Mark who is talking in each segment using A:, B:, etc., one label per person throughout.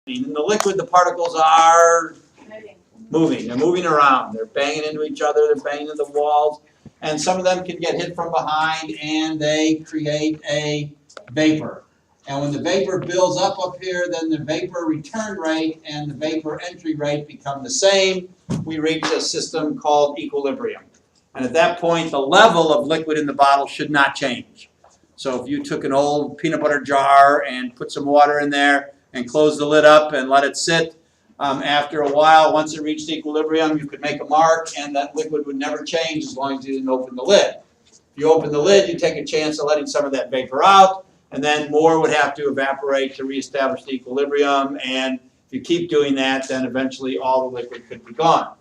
A: In the liquid, the particles are moving. They're moving around. They're banging into each other. They're banging into the walls. And some of them can get hit from behind, and they create a vapor. And when the vapor builds up here, then the vapor return rate and the vapor entry rate become the same. We reach a system called equilibrium. And at that point, the level of liquid in the bottle should not change. So if you took an old peanut butter jar and put some water in there and closed the lid up and let it sit, after a while, once it reached equilibrium, you could make a mark and that liquid would never change as long as you didn't open the lid. If you open the lid, you take a chance of letting some of that vapor out, and then more would have to evaporate to reestablish the equilibrium, and if you keep doing that, then eventually all the liquid could be gone.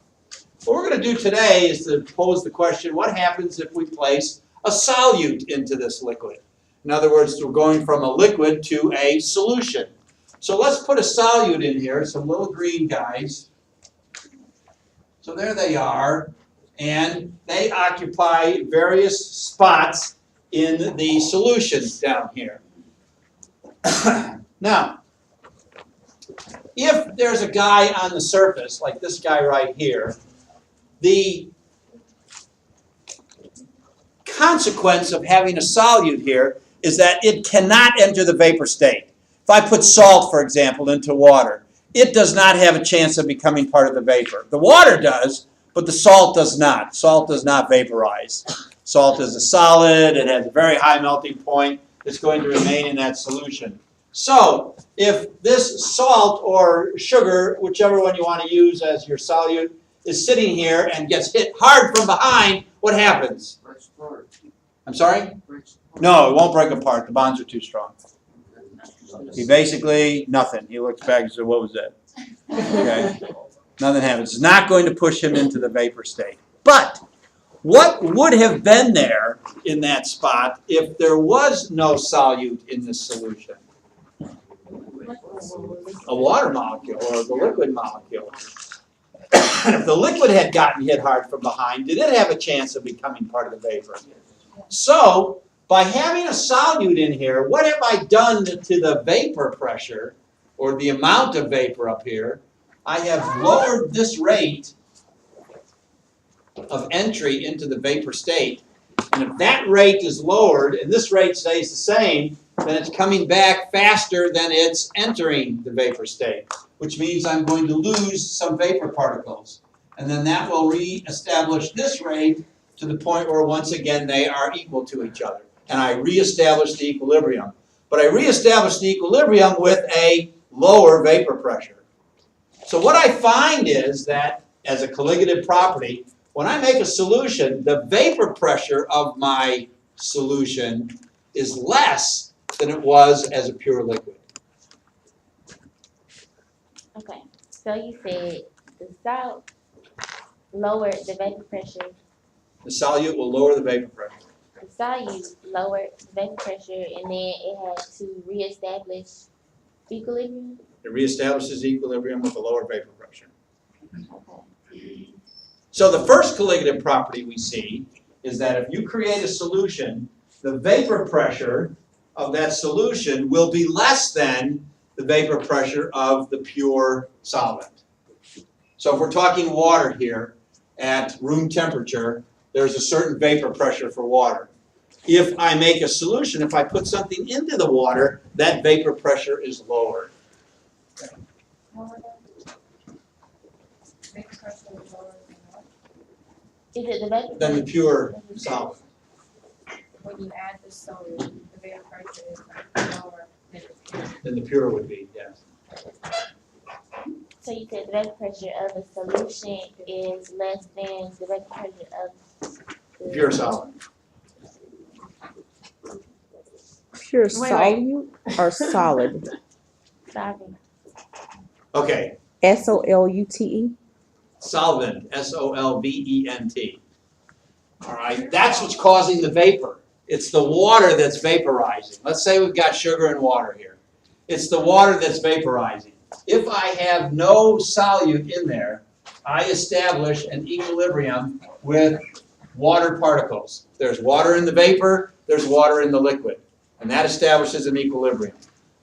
A: What we're going to do today is to pose the question, what happens if we place a solute into this liquid? In other words, we're going from a liquid to a solution. So let's put a solute in here, some little green guys. So there they are, and they occupy various spots in the solution down here. Now, if there's a guy on the surface, like this guy right here, the consequence of having a solute here is that it cannot enter the vapor state. If I put salt, for example, into water, it does not have a chance of becoming part of the vapor. The water does, but the salt does not. Salt does not vaporize. Salt is a solid. It has a very high melting point. It's going to remain in that solution. So if this salt or sugar, whichever one you want to use as your solute, is sitting here and gets hit hard from behind, what happens? I'm sorry? No, it won't break apart. The bonds are too strong. He basically, nothing. He looks back and says, what was that? Okay. Nothing happens. It's not going to push him into the vapor state. But what would have been there in that spot if there was no solute in this solution? A water molecule or the liquid molecule. If the liquid had gotten hit hard from behind, did it have a chance of becoming part of the vapor? So, by having a solute in here, what have I done to the vapor pressure, or the amount of vapor up here? I have lowered this rate of entry into the vapor state. And if that rate is lowered, and this rate stays the same, then it's coming back faster than it's entering the vapor state, which means I'm going to lose some vapor particles. And then that will reestablish this rate to the point where once again they are equal to each other. And I reestablish the equilibrium. But I reestablish the equilibrium with a lower vapor pressure. So what I find is that, as a colligative property, when I make a solution, the vapor pressure of my solution is less than it was as a pure liquid.
B: Okay, so you said the salt lowered the vapor pressure.
A: The solute will lower the vapor pressure.
B: The solute lowered the vapor pressure, and then it had to reestablish equilibrium.
A: It reestablishes equilibrium with a lower vapor pressure.
B: Okay.
A: So the first colligative property we see is that if you create a solution, the vapor pressure of that solution will be less than the vapor pressure of the pure solvent. So if we're talking water here at room temperature, there's a certain vapor pressure for water. If I make a solution, if I put something into the water, that vapor pressure is lowered.
B: Is it the vapor
A: Than the pure solvent.
C: When you add the solute, the vapor pressure is lower than it's pure.
A: Than the pure would be, yes.
B: So you said the vapor pressure of the solution is less than the vapor pressure of the
A: Pure solvent.
D: Pure solute or solid?
B: solvent.
A: Okay,
D: SOLUTE?
A: solvent, S-O-L-V-E-N-T. All right, that's what's causing the vapor. It's the water that's vaporizing. Let's say we've got sugar and water here. It's the water that's vaporizing. If I have no solute in there, I establish an equilibrium with water particles. There's water in the vapor, there's water in the liquid, and that establishes an equilibrium.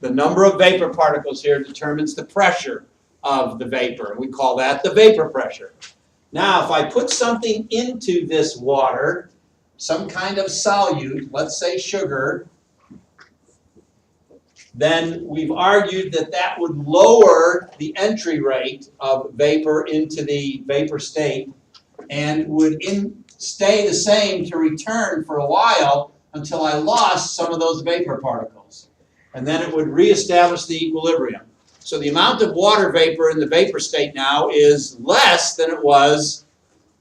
A: The number of vapor particles here determines the pressure of the vapor. We call that the vapor pressure. Now, if I put something into this water, some kind of solute, let's say sugar, then we've argued that that would lower the entry rate of vapor into the vapor state and would stay the same to return for a while until I lost some of those vapor particles. And then it would reestablish the equilibrium. So the amount of water vapor in the vapor state now is less than it was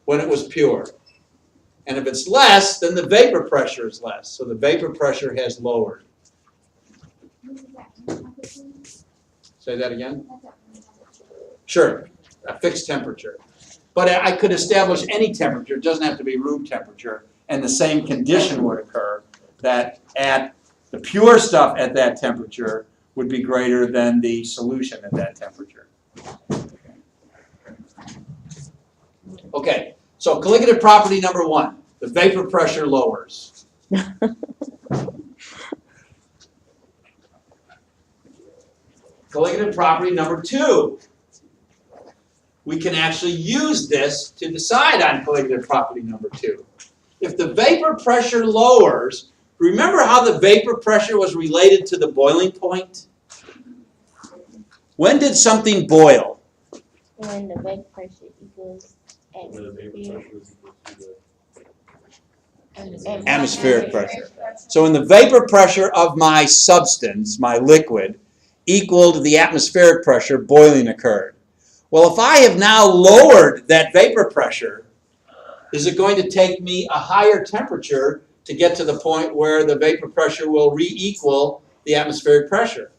A: when it was pure. And if it's less, then the vapor pressure is less. So the vapor pressure has lowered. Say that again? Sure, a fixed temperature. But I could establish any temperature. It doesn't have to be room temperature. And the same condition would occur, that at the pure stuff at that temperature would be greater than the solution at that temperature. Okay, so colligative property number 1, the vapor pressure lowers. Colligative property number 2, we can actually use this to decide on colligative property number 2. If the vapor pressure lowers, remember how the vapor pressure was related to the boiling point? When did something boil?
B: When the vapor pressure equals
A: Atmospheric pressure. So when the vapor pressure of my substance, my liquid, equaled the atmospheric pressure, boiling occurred. Well, if I have now lowered that vapor pressure, is it going to take me a higher temperature to get to the point where the vapor pressure will re-equal the atmospheric pressure?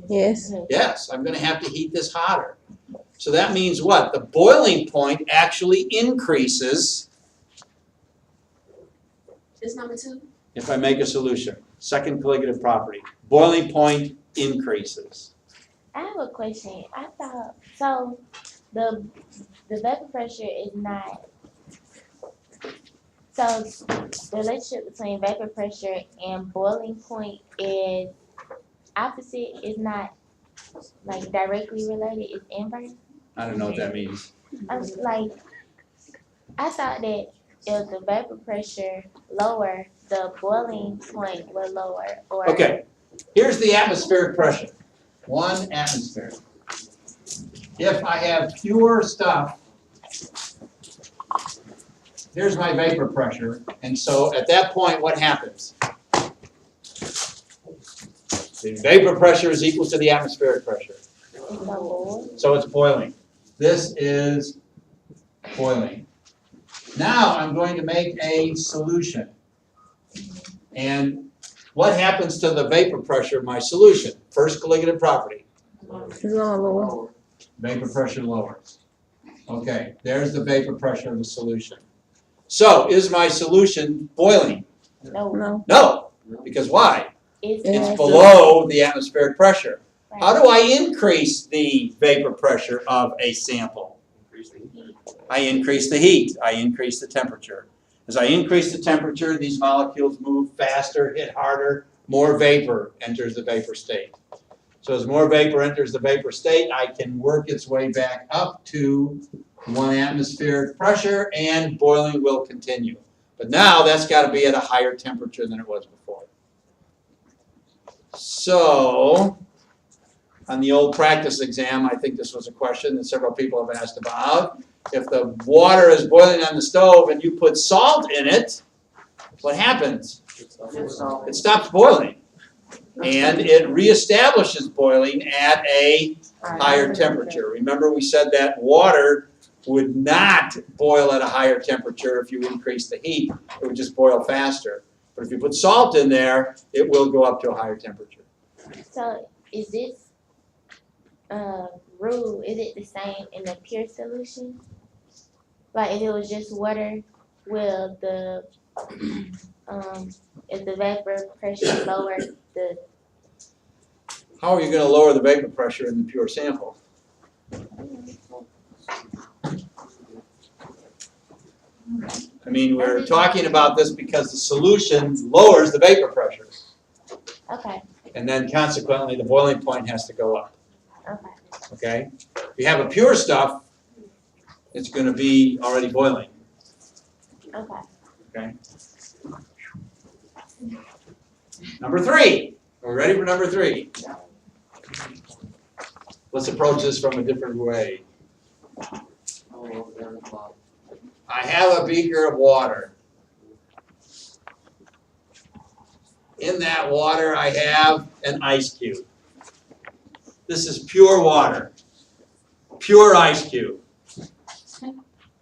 D: Yes.
A: Yes, I'm going to have to heat this hotter. So that means what? The boiling point actually increases
C: This number 2?
A: if I make a solution. Second colligative property. Boiling point increases.
B: I have a question. I thought so. The vapor pressure is not. So the relationship between vapor pressure and boiling point is opposite. Is not like directly related. It's inverse.
A: I don't know what that means.
B: I was like, I thought that if the vapor pressure lower, the boiling point will lower. Or
A: Okay, here's the atmospheric pressure. 1 atmosphere. If I have pure stuff, here's my vapor pressure. And so at that point, what happens? The vapor pressure is equal to the atmospheric pressure. So it's boiling. This is boiling. Now I'm going to make a solution. And what happens to the vapor pressure of my solution? First colligative property.
D: It's gonna lower.
A: Vapor pressure lowers. Okay, there's the vapor pressure of the solution. So is my solution boiling?
B: No,
D: No.
A: No, because why?
B: it's
A: It's
B: less.
A: below the atmospheric pressure.
B: Right.
A: How do I increase the vapor pressure of a sample? I increase the heat. I increase the temperature. As I increase the temperature, these molecules move faster, hit harder, more vapor enters the vapor state. So as more vapor enters the vapor state, I can work its way back up to 1 atmospheric pressure and boiling will continue. But now that's got to be at a higher temperature than it was before. So on the old practice exam, I think this was a question that several people have asked about. If the water is boiling on the stove and you put salt in it, what happens? It stops boiling. And it reestablishes boiling at a higher temperature. Remember we said that water would not boil at a higher temperature if you increase the heat. It would just boil faster. But if you put salt in there, it will go up to a higher temperature.
B: So is this rule, is it the same in the pure solution? Like if it was just water, will the if the vapor pressure lower the
A: How are you going to lower the vapor pressure in the pure sample? I mean, we're talking about this because the solution lowers the vapor pressure.
B: okay.
A: And then consequently, the boiling point has to go up,
B: Okay.
A: okay? If you have a pure stuff, it's gonna be already boiling,
B: Okay.
A: okay? Number 3, are we ready for number 3? Let's approach this from a different way. I have a beaker of water. In that water, I have an ice cube. This is pure water, pure ice cube.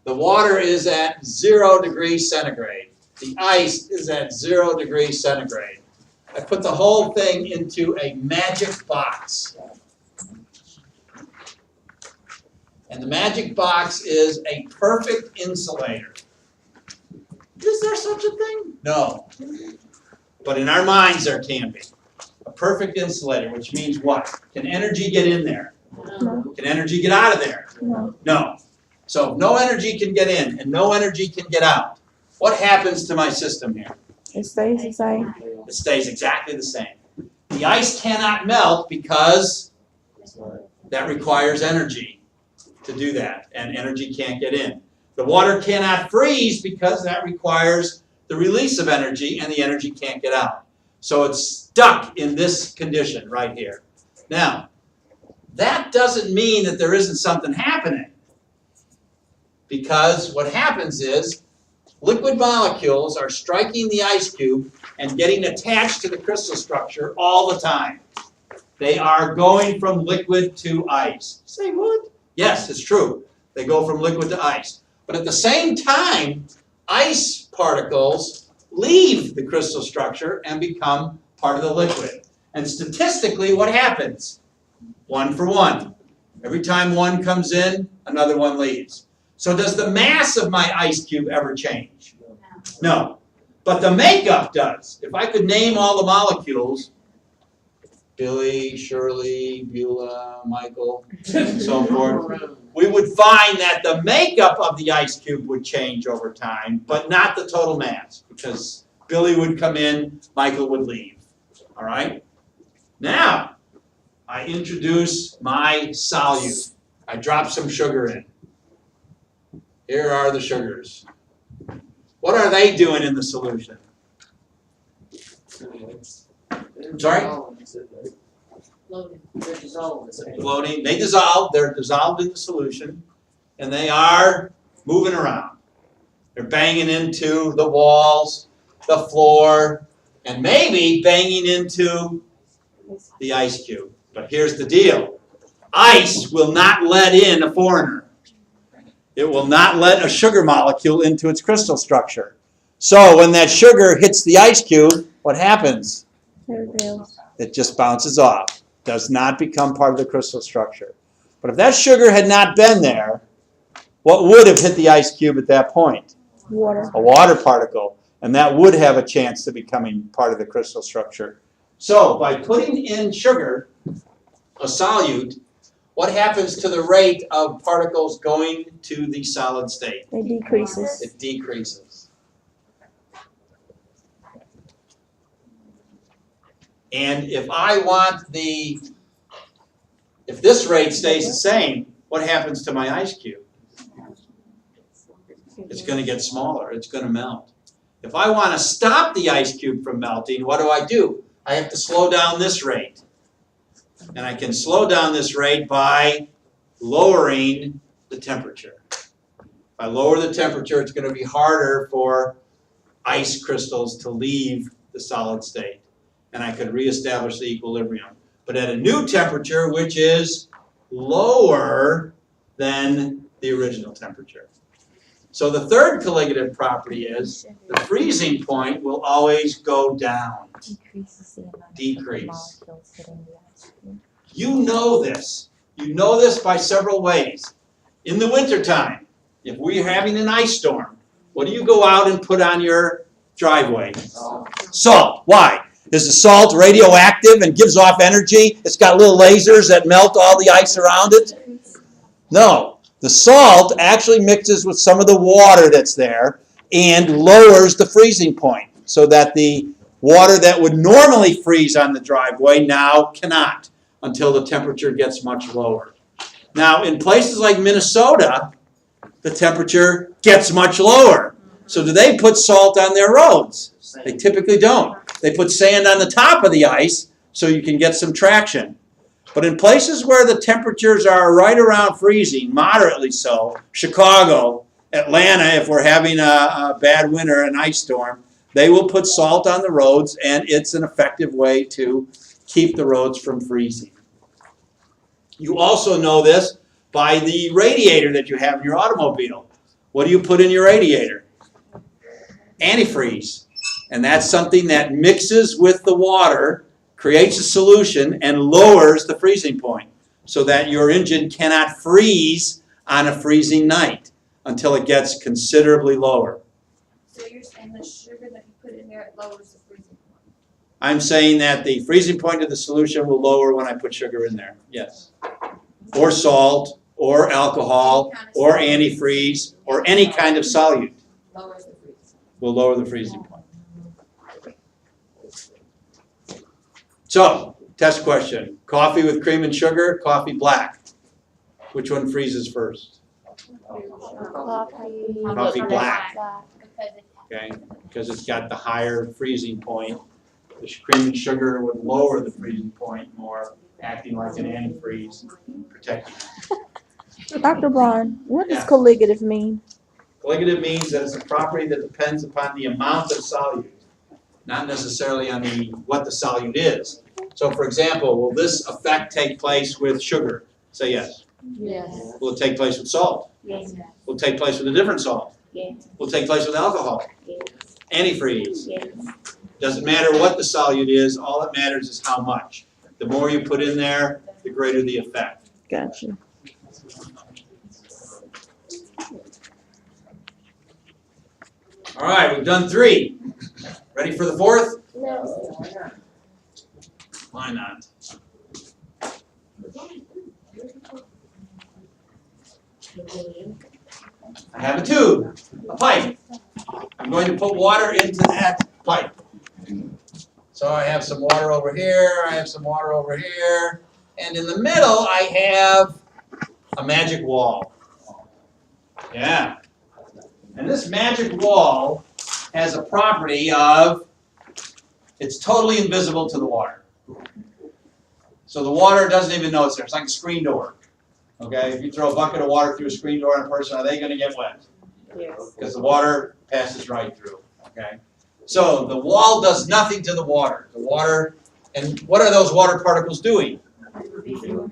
A: The water is at 0 degrees centigrade. The ice is at 0 degrees centigrade. I put the whole thing into a magic box. And the magic box is a perfect insulator. Is there such a thing? No. But in our minds there can be. A perfect insulator, which means what? Can energy get in there?
D: No.
A: Can energy get out of there?
D: No.
A: No. So if no energy can get in and no energy can get out, what happens to my system here?
D: It stays the same.
A: It stays exactly the same. The ice cannot melt because that requires energy to do that, and energy can't get in. The water cannot freeze because that requires the release of energy, and the energy can't get out. So it's stuck in this condition right here. Now, that doesn't mean that there isn't something happening, because what happens is liquid molecules are striking the ice cube and getting attached to the crystal structure all the time. They are going from liquid to ice. Say what? Yes, it's true. They go from liquid to ice. But at the same time, ice particles leave the crystal structure and become part of the liquid. And statistically, what happens? 1 for 1. Every time one comes in, another one leaves. So does the mass of my ice cube ever change? No. But the makeup does. If I could name all the molecules, Billy, Shirley, Beulah, Michael, and so forth, we would find that the makeup of the ice cube would change over time, but not the total mass, because Billy would come in, Michael would leave. All right? Now, I introduce my solute. I drop some sugar in. Here are the sugars. What are they doing in the solution? Sorry? Floating. They dissolve. They're dissolved in the solution, and they are moving around. They're banging into the walls, the floor, and maybe banging into the ice cube. But here's the deal. Ice will not let in a foreigner. It will not let a sugar molecule into its crystal structure. So when that sugar hits the ice cube, what happens? It just bounces off. Does not become part of the crystal structure. But if that sugar had not been there, what would have hit the ice cube at that point?
D: Water.
A: A water particle. And that would have a chance to becoming part of the crystal structure. So by putting in sugar, a solute, what happens to the rate of particles going to the solid state?
D: It decreases.
A: It decreases. And if I want if this rate stays the same, what happens to my ice cube? It's going to get smaller. It's going to melt. If I want to stop the ice cube from melting, what do? I have to slow down this rate. And I can slow down this rate by lowering the temperature. If I lower the temperature, it's going to be harder for ice crystals to leave the solid state. And I could reestablish the equilibrium. But at a new temperature, which is lower than the original temperature. So the third colligative property is the freezing point will always go down. Decrease. You know this. You know this by several ways. In the wintertime, if we're having an ice storm, what do you go out and put on your driveway? Salt. Why? Is the salt radioactive and gives off energy? It's got little lasers that melt all the ice around it? No. The salt actually mixes with some of the water that's there and lowers the freezing point so that the Water that would normally freeze on the driveway now cannot until the temperature gets much lower. Now, in places like Minnesota, the temperature gets much lower. So do they put salt on their roads? They typically don't. They put sand on the top of the ice so you can get some traction. But in places where the temperatures are right around freezing, moderately so, Chicago, Atlanta, if we're having a bad winter, an ice storm, they will put salt on the roads, and it's an effective way to keep the roads from freezing. You also know this by the radiator that you have in your automobile. What do you put in your radiator? Antifreeze. And that's something that mixes with the water, creates a solution, and lowers the freezing point so that your engine cannot freeze on a freezing night until it gets considerably lower.
C: So you're saying the sugar that you put in there, it lowers the freezing point?
A: I'm saying that the freezing point of the solution will lower when I put sugar in there, yes. Or salt, or alcohol, or antifreeze, or any kind of solute
C: Lowers the freezing.
A: will lower the freezing point. So, test question. Coffee with cream and sugar, coffee black. Which one freezes first?
B: Coffee.
A: Coffee black.
C: Because it
A: Okay, because it's got the higher freezing point. The cream and sugar would lower the freezing point more, acting like an antifreeze, protecting it.
D: Dr. Braun, what does
A: Yeah.
D: colligative mean?
A: Colligative means that it's a property that depends upon the amount of solute, not necessarily on what the solute is. So for example, will this effect take place with sugar? Say yes.
B: Yes.
A: Will it take place with salt?
B: Yes.
A: Will it take place with a different salt?
B: Yes.
A: Will it take place with alcohol?
B: Yes.
A: Antifreeze.
B: Yes.
A: Doesn't matter what the solute is, all that matters is how much. The more you put in there, the greater the effect.
D: Gotcha.
A: All right, we've done 3. Ready for the 4th?
B: No.
A: Why not? I have a tube, a pipe. I'm going to put water into that pipe. So I have some water over here, I have some water over here, and in the middle I have a magic wall. Yeah. And this magic wall has a property of, it's totally invisible to the water. So the water doesn't even know it's there. It's like a screen door. Okay, if you throw a bucket of water through a screen door on a person, are they going to get wet?
B: Yes.
A: Because the water passes right through. Okay, so the wall does nothing to the water. The water, and what are those water particles doing?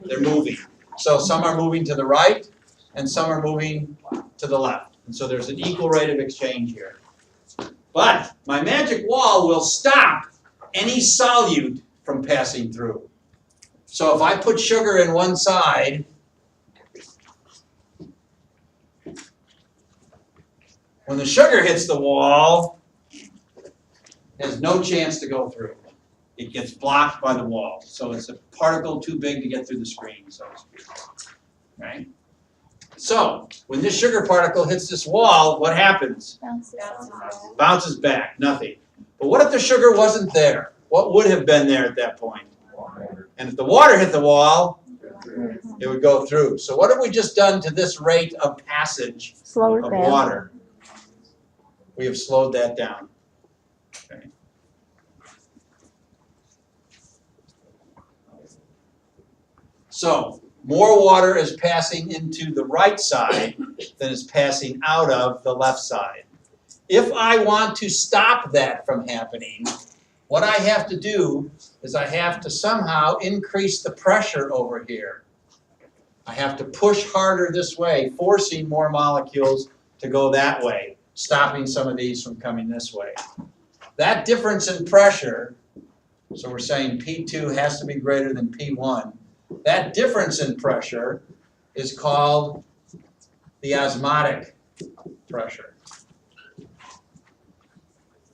A: They're moving. So some are moving to the right, and some are moving to the left. And so there's an equal rate of exchange here. But my magic wall will stop any solute from passing through. So if I put sugar in one side, when the sugar hits the wall, it has no chance to go through. It gets blocked by the wall. So it's a particle too big to get through the screen, so to speak. Right? So when this sugar particle hits this wall, what happens? Bounces back, nothing. But what if the sugar wasn't there? What would have been there at that point? And if the water hit the wall, it would go through. So what have we just done to this rate of passage
D: Slow it
A: of
D: down.
A: water? We have slowed that down. Okay. So more water is passing into the right side than is passing out of the left side. If I want to stop that from happening, what I have to do is I have to somehow increase the pressure over here. I have to push harder this way, forcing more molecules to go that way, stopping some of these from coming this way. That difference in pressure, so we're saying P2 has to be greater than P1, that difference in pressure is called the osmotic pressure.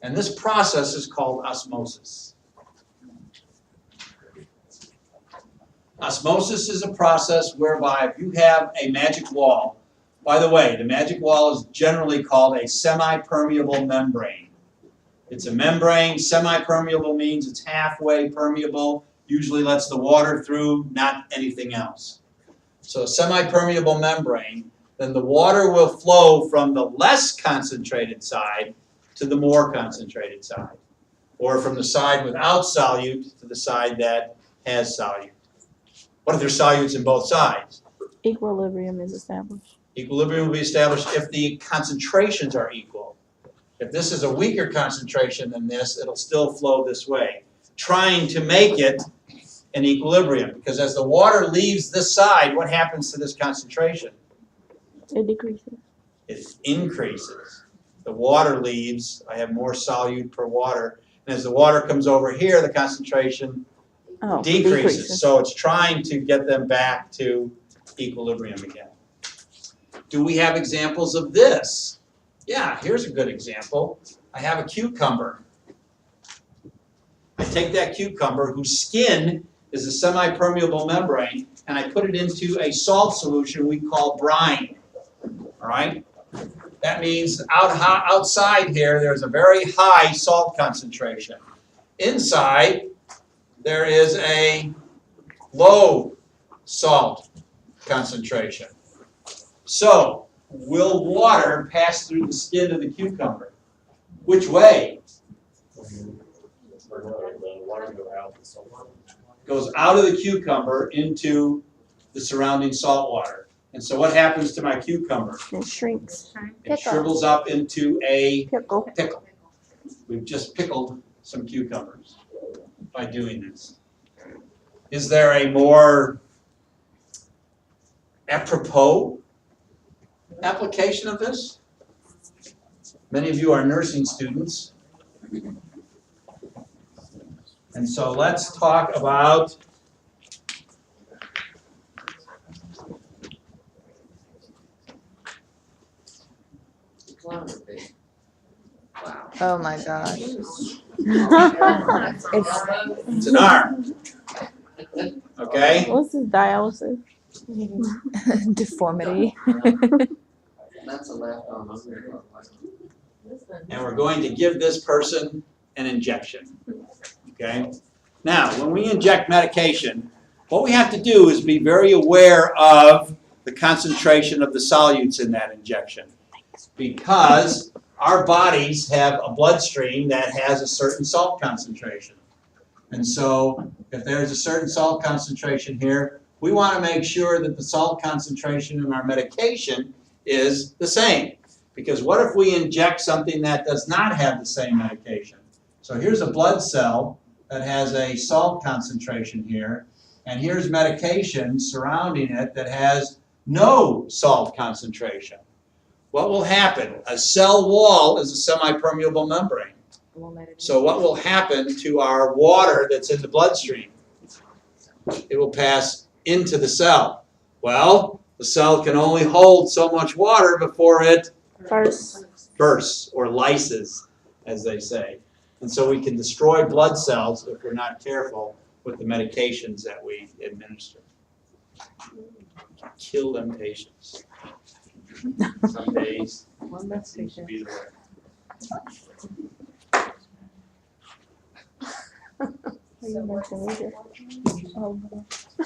A: And this process is called osmosis. Osmosis is a process whereby if you have a magic wall, by the way, the magic wall is generally called a semi-permeable membrane. It's a membrane. Semi-permeable means it's halfway permeable, usually lets the water through, not anything else. So a semi-permeable membrane, then the water will flow from the less concentrated side to the more concentrated side, or from the side without solute to the side that has solute. What if there's solutes in both sides?
D: Equilibrium is established.
A: Equilibrium will be established if the concentrations are equal. If this is a weaker concentration than this, it'll still flow this way, trying to make it an equilibrium. Because as the water leaves this side, what happens to this concentration?
D: It decreases.
A: It increases. The water leaves, I have more solute per water, and as the water comes over here, the concentration
D: Oh,
A: decreases. So it's trying to get them back to equilibrium again. Do we have examples of this? Yeah, here's a good example. I have a cucumber. I take that cucumber whose skin is a semi-permeable membrane, and I put it into a salt solution we call brine. All right? That means outside here, there's a very high salt concentration. Inside, there is a low salt concentration. So, will water pass through the skin of the cucumber? Which way? Goes out of the cucumber into the surrounding salt water. And so what happens to my cucumber?
D: It shrinks.
A: It shrivels up into a
D: Pickle.
A: pickle. We've just pickled some cucumbers by doing this. Is there a more apropos application of this? Many of you are nursing students. And so let's talk about
E: Oh my gosh.
A: it's an arm. Okay?
D: What's this dialysis?
E: Deformity.
F: That's a left arm.
A: And we're going to give this person an injection. Okay? Now, when we inject medication, what we have to do is be very aware of the concentration of the solutes in that injection. Because our bodies have a bloodstream that has a certain salt concentration. And so, if there's a certain salt concentration here, we want to make sure that the salt concentration in our medication is the same. Because what if we inject something that does not have the same medication? So here's a blood cell that has a salt concentration here, and here's medication surrounding it that has no salt concentration. What will happen? A cell wall is a semi-permeable membrane. So what will happen to our water that's in the bloodstream? It will pass into the cell. Well, the cell can only hold so much water before it bursts or lyses, as they say. And so we can destroy blood cells if we're not careful with the medications that we administer. Kill them patients. Some days seems to be the way.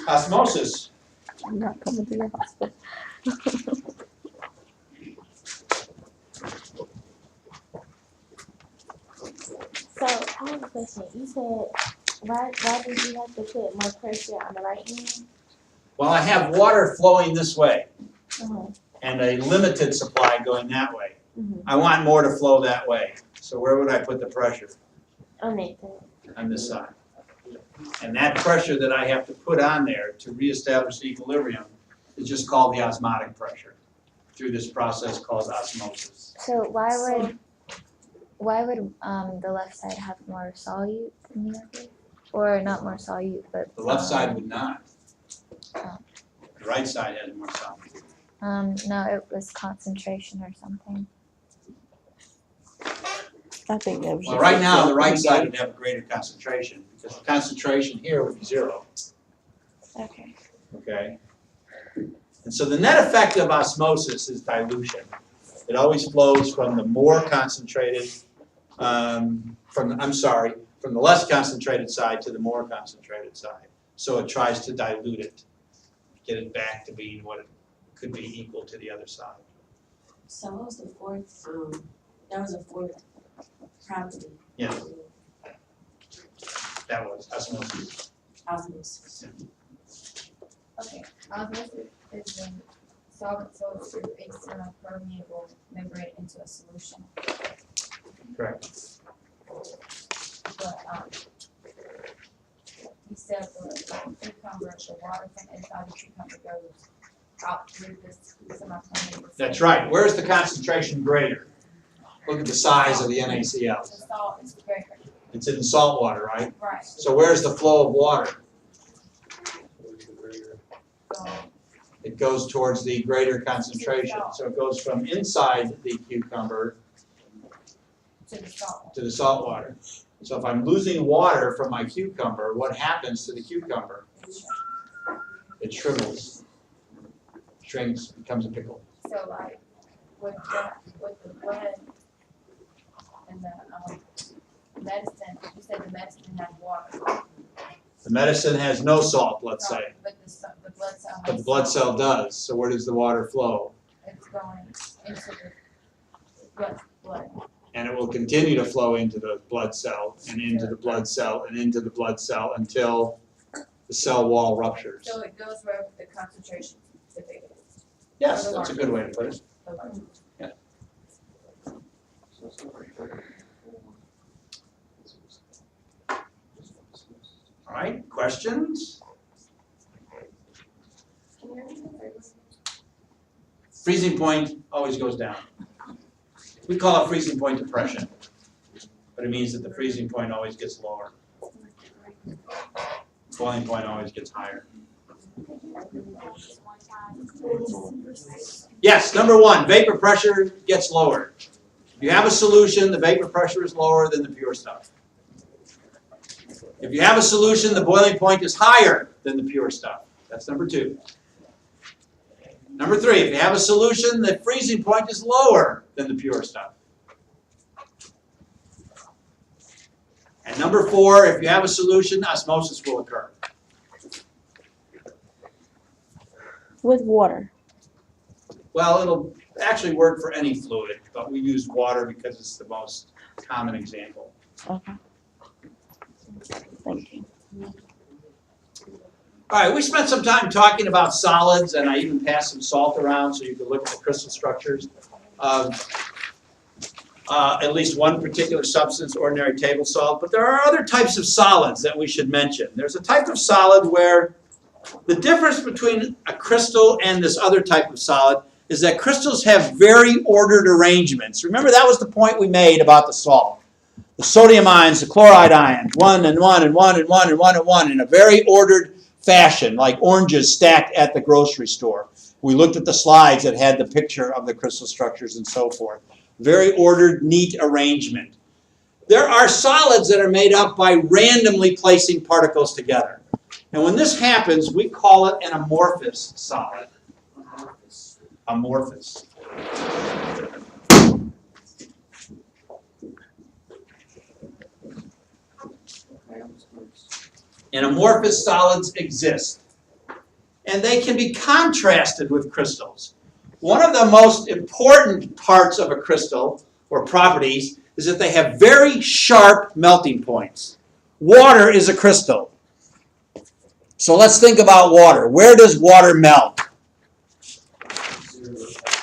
A: Osmosis.
D: I'm not coming to your hospital.
B: So I have a question. You said why did you have to put more pressure on the right end?
A: Well, I have water flowing this way
B: Uh-huh.
A: and a limited supply going that way.
B: Mhm.
A: I want more to flow that way. So where would I put the pressure?
B: On that side.
A: On this side. And that pressure that I have to put on there to reestablish the equilibrium is just called the osmotic pressure through this process called osmosis.
E: So why would the left side have more solute than the other? Or not more solute, but
A: The left side would not.
E: Oh.
A: The right side has more solute.
E: no, it was concentration or something.
D: I think that was
A: Well,
D: just
A: right now, the right
D: a-
A: side would have a greater concentration because the concentration here would be 0.
E: Okay.
A: Okay? And so the net effect of osmosis is dilution. It always flows from the more concentrated from the less concentrated side to the more concentrated side. So it tries to dilute it, get it back to being what it could be equal to the other side.
G: So what was the fourth, there was a fourth property.
A: Yeah. That was osmosis.
G: Osmosis.
C: Okay, osmosis is when solvent flows through external permeable membrane into a solution.
A: Correct.
C: But, you said the cucumber, the water from inside the cucumber goes out through this semi-permeable.
A: That's right. Where's the concentration greater? Look at the size of the
C: The
A: NaCl.
C: salt is greater,
A: It's in salt water, right?
C: right,
A: So where's the flow of water?
C: so,
A: It goes towards the greater concentration. So it goes from inside the cucumber
C: to the salt.
A: to the salt water. So if I'm losing water from my cucumber, what happens to the cucumber? It shrivels, shrinks, becomes a pickle.
C: So like, with the blood and the, medicine, you said the medicine has water.
A: The medicine has no salt, let's say,
C: But the blood cell has.
A: but the blood cell does. So where does the water flow?
C: It's going into the blood.
A: And it will continue to flow into the blood cell and into the blood cell and into the blood cell until the cell wall ruptures.
C: So it goes where the concentration is the biggest,
A: Yes, that's a good way to put it.
C: the largest.
A: All right, questions? Freezing point always goes down. We call it freezing point depression, but it means that the freezing point always gets lower. Boiling point always gets higher. Yes, number one, vapor pressure gets lower. If you have a solution, the vapor pressure is lower than the pure stuff. If you have a solution, the boiling point is higher than the pure stuff. That's number two. Number three, if you have a solution, the freezing point is lower than the pure stuff. And number four, if you have a solution, osmosis will occur.
D: With water.
A: Well, it'll actually work for any fluid, but we use water because it's the most common example.
D: Okay. Thank you.
A: All right, we spent some time talking about solids, and I even passed some salt around so you could look at the crystal structures of at least one particular substance, ordinary table salt. But there are other types of solids that we should mention. There's a type of solid where the difference between a crystal and this other type of solid is that crystals have very ordered arrangements. Remember, that was the point we made about the salt. The sodium ions, the chloride ions, one and one and one and one and one and one in a very ordered fashion, like oranges stacked at the grocery store. We looked at the slides that had the picture of the crystal structures and so forth. Very ordered, neat arrangement. There are solids that are made up by randomly placing particles together. And when this happens, we call it an amorphous solid. Amorphous. And amorphous solids exist. And they can be contrasted with crystals. One of the most important parts of a crystal, or properties, is that they have very sharp melting points. Water is a crystal. So let's think about water. Where does water melt?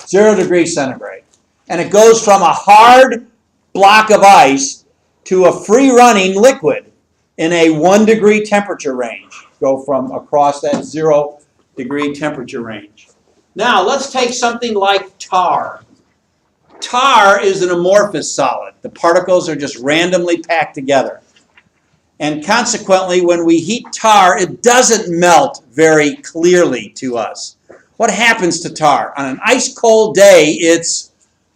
A: 0 degrees centigrade. And it goes from a hard block of ice to a free-running liquid in a 1 degree temperature range. Go from across that 0 degree temperature range. Now let's take something like tar. Tar is an amorphous solid. The particles are just randomly packed together. And consequently, when we heat tar, it doesn't melt very clearly to us. What happens to tar? On an ice cold day, it's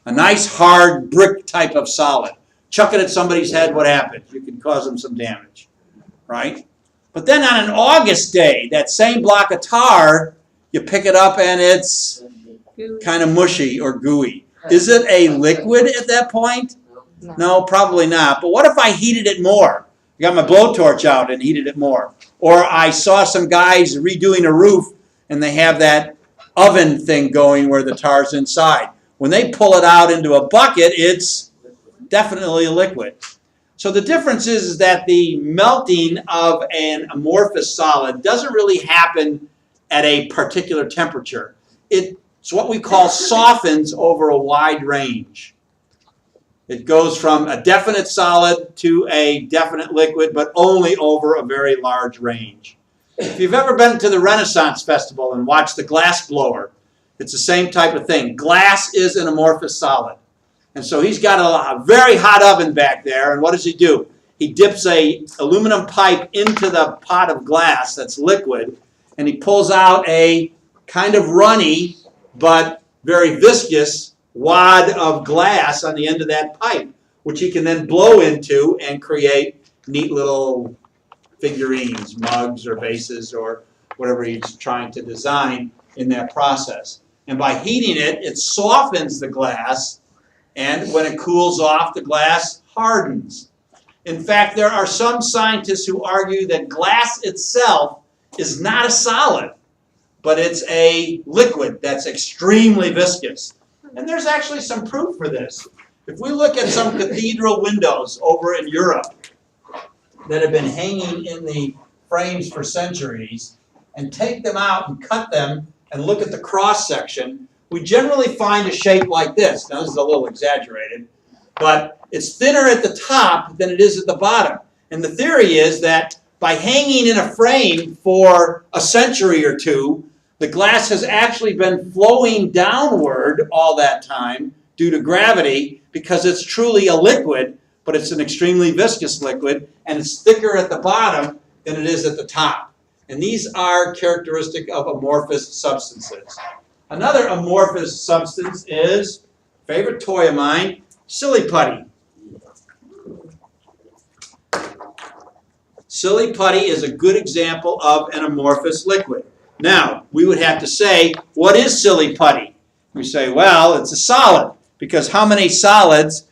A: a nice hard brick type of solid. Chuck it at somebody's head, what happens? You can cause them some damage, right? But then on an August day, that same block of tar, you pick it up and it's kind of mushy or gooey. Is it a liquid at that point? No, probably not. But what if I heated it more? I got my blowtorch out and heated it more. Or I saw some guys redoing a roof and they have that oven thing going where the tar's inside. When they pull it out into a bucket, it's definitely a liquid. So the difference is that the melting of an amorphous solid doesn't really happen at a particular temperature. It's what we call softens over a wide range. It goes from a definite solid to a definite liquid, but only over a very large range. If you've ever been to the Renaissance Festival and watched the glass blower, it's the same type of thing. Glass is an amorphous solid. And so he's got a very hot oven back there, and what does he do? He dips a aluminum pipe into the pot of glass that's liquid, and he pulls out a kind of runny but very viscous wad of glass on the end of that pipe, which he can then blow into and create neat little figurines, mugs or vases or whatever he's trying to design in that process. And by heating it, it softens the glass, and when it cools off, the glass hardens. In fact, there are some scientists who argue that glass itself is not a solid, but it's a liquid that's extremely viscous. And there's actually some proof for this. If we look at some cathedral windows over in Europe that have been hanging in the frames for centuries, and take them out and cut them and look at the cross section, we generally find a shape like this. Now, this is a little exaggerated, but it's thinner at the top than it is at the bottom. And the theory is that by hanging in a frame for a century or two, the glass has actually been flowing downward all that time due to gravity because it's truly a liquid, but it's an extremely viscous liquid, and it's thicker at the bottom than it is at the top. And these are characteristic of amorphous substances. Another amorphous substance is, favorite toy of mine, silly putty. Silly putty is a good example of an amorphous liquid. Now, we would have to say, what is silly putty? We say, well, it's a solid, because how many solids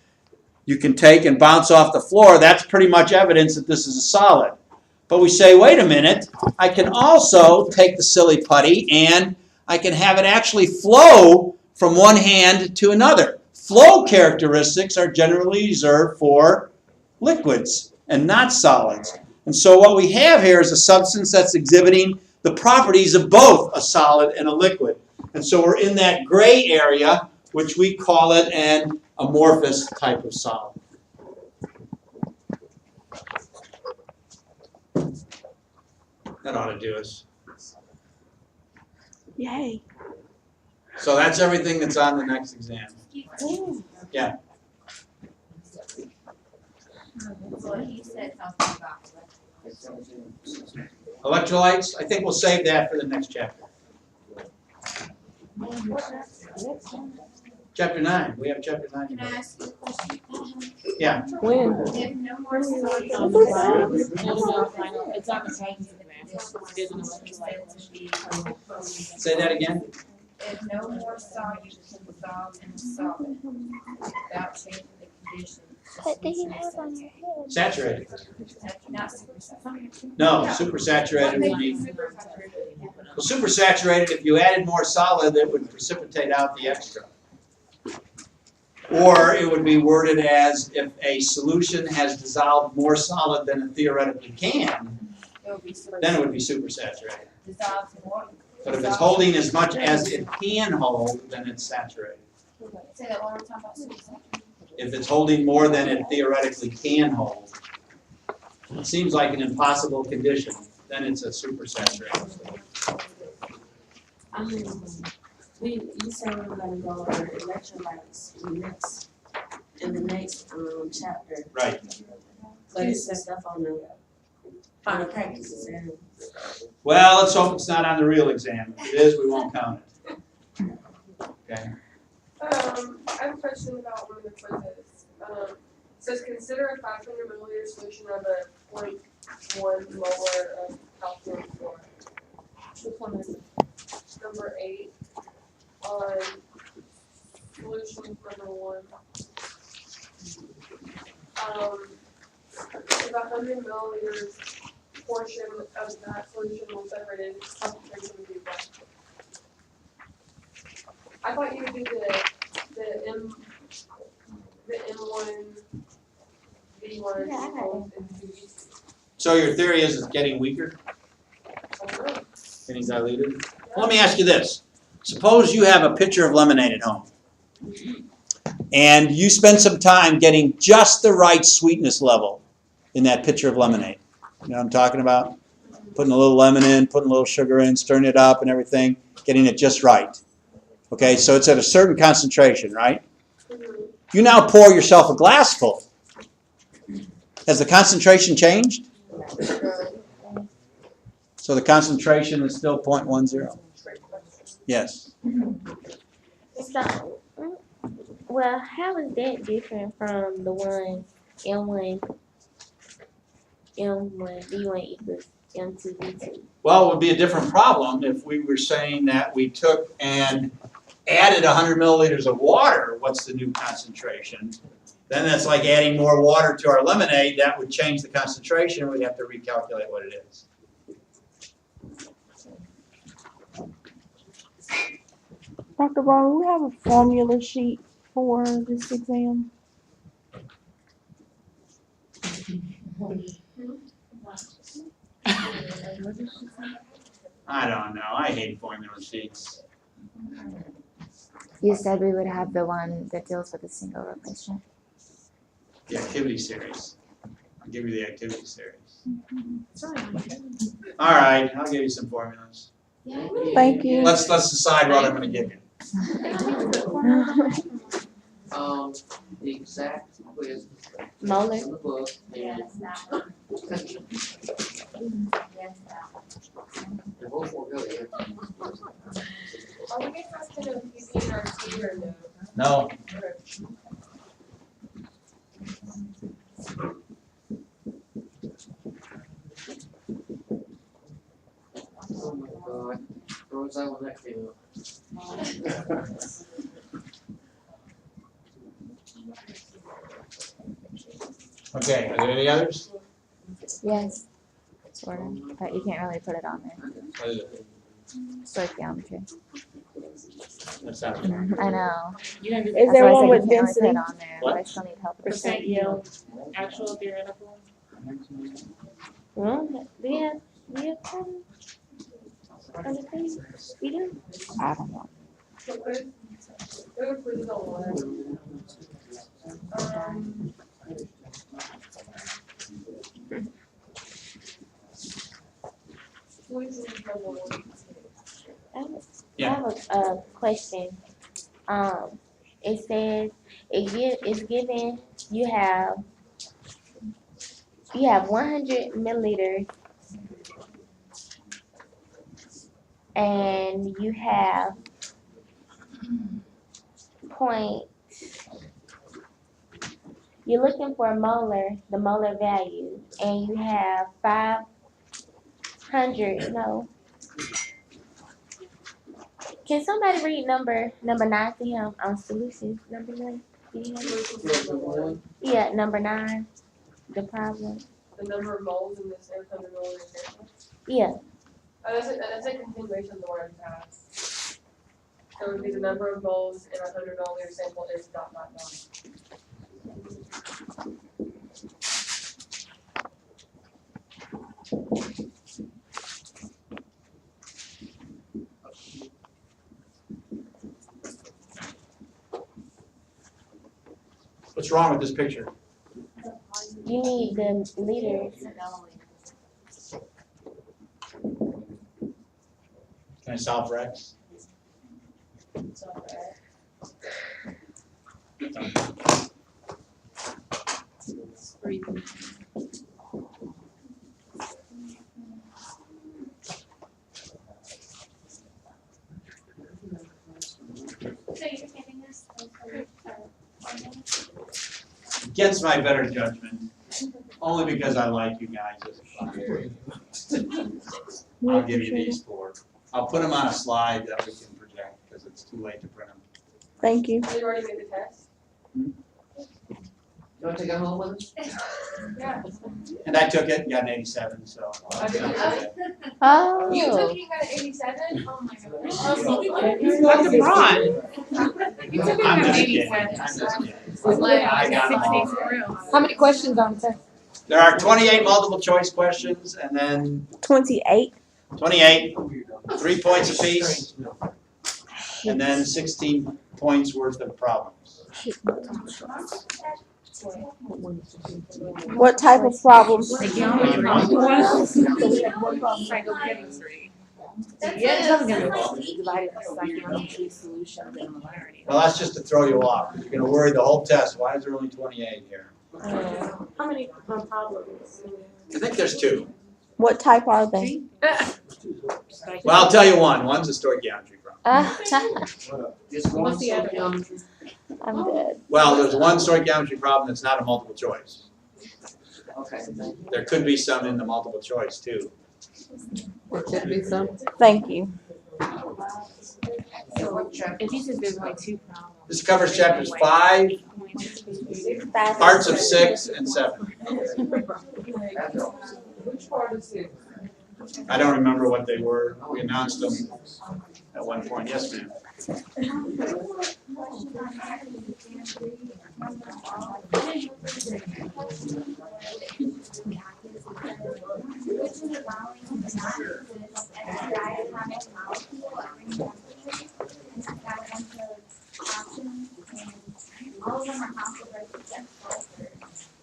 A: you can take and bounce off the floor, that's pretty much evidence that this is a solid. But we say, wait a minute, I can also take the silly putty and I can have it actually flow from one hand to another. Flow characteristics are generally reserved for liquids and not solids. And so what we have here is a substance that's exhibiting the properties of both a solid and a liquid. And so we're in that gray area, which we call it an amorphous type of solid. That ought to do us.
D: Yay.
A: So that's everything that's on the next exam. Yeah.
C: So he said something about
A: Electrolytes, I think we'll save that for the next chapter. Chapter 9. We have chapter 9.
C: Can I ask you a question?
A: Yeah.
D: When?
C: If no more sodium.
B: It's on the page.
A: Say that again.
C: If no more solute can dissolve in a solid without changing the condition.
E: What do you have on your head?
A: Saturated.
C: Not supersaturated.
A: No, supersaturated would be. Well, supersaturated, if you added more solid, it would precipitate out the extra. Or it would be worded as if a solution has dissolved more solid than it theoretically can,
C: It would be
A: then it would be supersaturated.
C: dissolves more.
A: But if it's holding as much as it can hold, then it's saturated.
C: Say that one more time about supersaturated.
A: If it's holding more than it theoretically can hold, it seems like an impossible condition, then it's a supersaturated.
G: You said we were gonna go over electrolytes in the next chapter,
A: Right.
G: but it's the stuff on the practice exam.
A: Well, let's hope it's not on the real exam. If it is, we won't count it. Okay.
H: I have a question about one of the quizzes. It says consider a 500 milliliter solution of a 0.1 molar of calcium fluoride. Which one is it? Number 8 on solution number 1. if 100 milliliters portion of that solution was separated, concentration would be what? I thought you would do the M1, V1,
B: Yeah, I got it.
H: and V2.
A: So your theory is it's getting weaker, getting diluted? Well, let me ask you this. Suppose you have a pitcher of lemonade at home. And you spend some time getting just the right sweetness level in that pitcher of lemonade. You know what I'm talking about? Putting a little lemon in, putting a little sugar in, stirring it up and everything, getting it just right. Okay, so it's at a certain concentration, right? You now pour yourself a glass full. Has the concentration changed? So the concentration is still 0.10? Yes.
B: So, well, how is that different from the one M1, V1 equals M2, V2?
A: Well, it would be a different problem if we were saying that we took and added 100 milliliters of water. What's the new concentration? Then that's like adding more water to our lemonade. That would change the concentration. We'd have to recalculate what it is.
D: Dr. Barber, we have a formula sheet for this exam.
A: I don't know. I hate formula sheets.
E: You said we would have the one that deals with the single replacement.
A: The activity series. I'll give you the activity series. All right, I'll give you some formulas.
D: Thank you.
A: Let's decide what I'm going to give you.
F: The exact quiz.
B: Molar.
F: In the book, and they're both for really.
H: Are we interested in PB and RT or no?
A: No.
F: Oh my God, where was I when that came up?
A: Okay, are there any others?
E: Yes, sort of, but you can't really put it on there.
A: What is it?
E: Stoichiometry.
A: That's not
E: I know.
G: You have
D: Is
E: That's
D: there
E: why I
D: one
E: said
D: with
E: you can't really put
D: density?
E: it on there, but I still need help. with it.
G: percent yield, actual theoretical.
B: Well, do you have time? On the page? You do?
D: I don't know.
H: So quiz, there were quizzes on water. Quizzes on water.
B: I have a question. It says, it's given, you have 100 milliliters and you have you're looking for the molar value, and you have 500, no. Can somebody read number 9 to him on solutions, number 9? Do you have it? Yeah, number 9, the problem.
H: The number of moles in this 100 milliliter sample.
B: Yeah,
H: That's a continuation of the word has. So it would be the number of moles in a 100 milliliter sample is dot dot dot.
A: What's wrong with this picture?
B: you need the liters.
A: Can I solve for X? Against my better judgment, only because I like you guys as a class. I'll give you these 4. I'll put them on a slide that we can project because it's too late to print them.
D: Thank you.
H: They've already made the test.
F: You wanna take it home with us?
A: And I took it and got an 87, so.
E: Oh.
C: You took it, you got an 87? Oh my gosh.
I: Dr. Braun.
C: You took it, you
A: I'm
C: got an
A: just kidding,
C: 87.
A: I'm just kidding.
C: Like,
A: I got them all.
C: for real.
I: How many questions on the test?
A: There are 28 multiple choice questions and then
D: 28.
A: 28, 3 points apiece, and then 16 points worth of problems.
D: What type of problems?
G: Psychochemistry.
A: Well, that's just to throw you off, because you're gonna worry the whole test, why is there only 28 here?
H: How many problems?
A: I think there's 2.
D: What type are they?
A: Well, I'll tell you one, one's a stoichiometry problem.
F: Just one
G: What's the other
F: geometry?
E: I'm dead.
A: Well, there's one stoichiometry problem that's not a multiple choice.
F: Okay.
A: There could be some in the multiple choice too.
I: There could be some.
D: Thank you.
F: So what chapter?
G: If you said there's only 2 problems.
A: This covers chapters 5, parts of 6, and 7.
H: Which part is it?
A: I don't remember what they were, we announced them at one point, yes ma'am.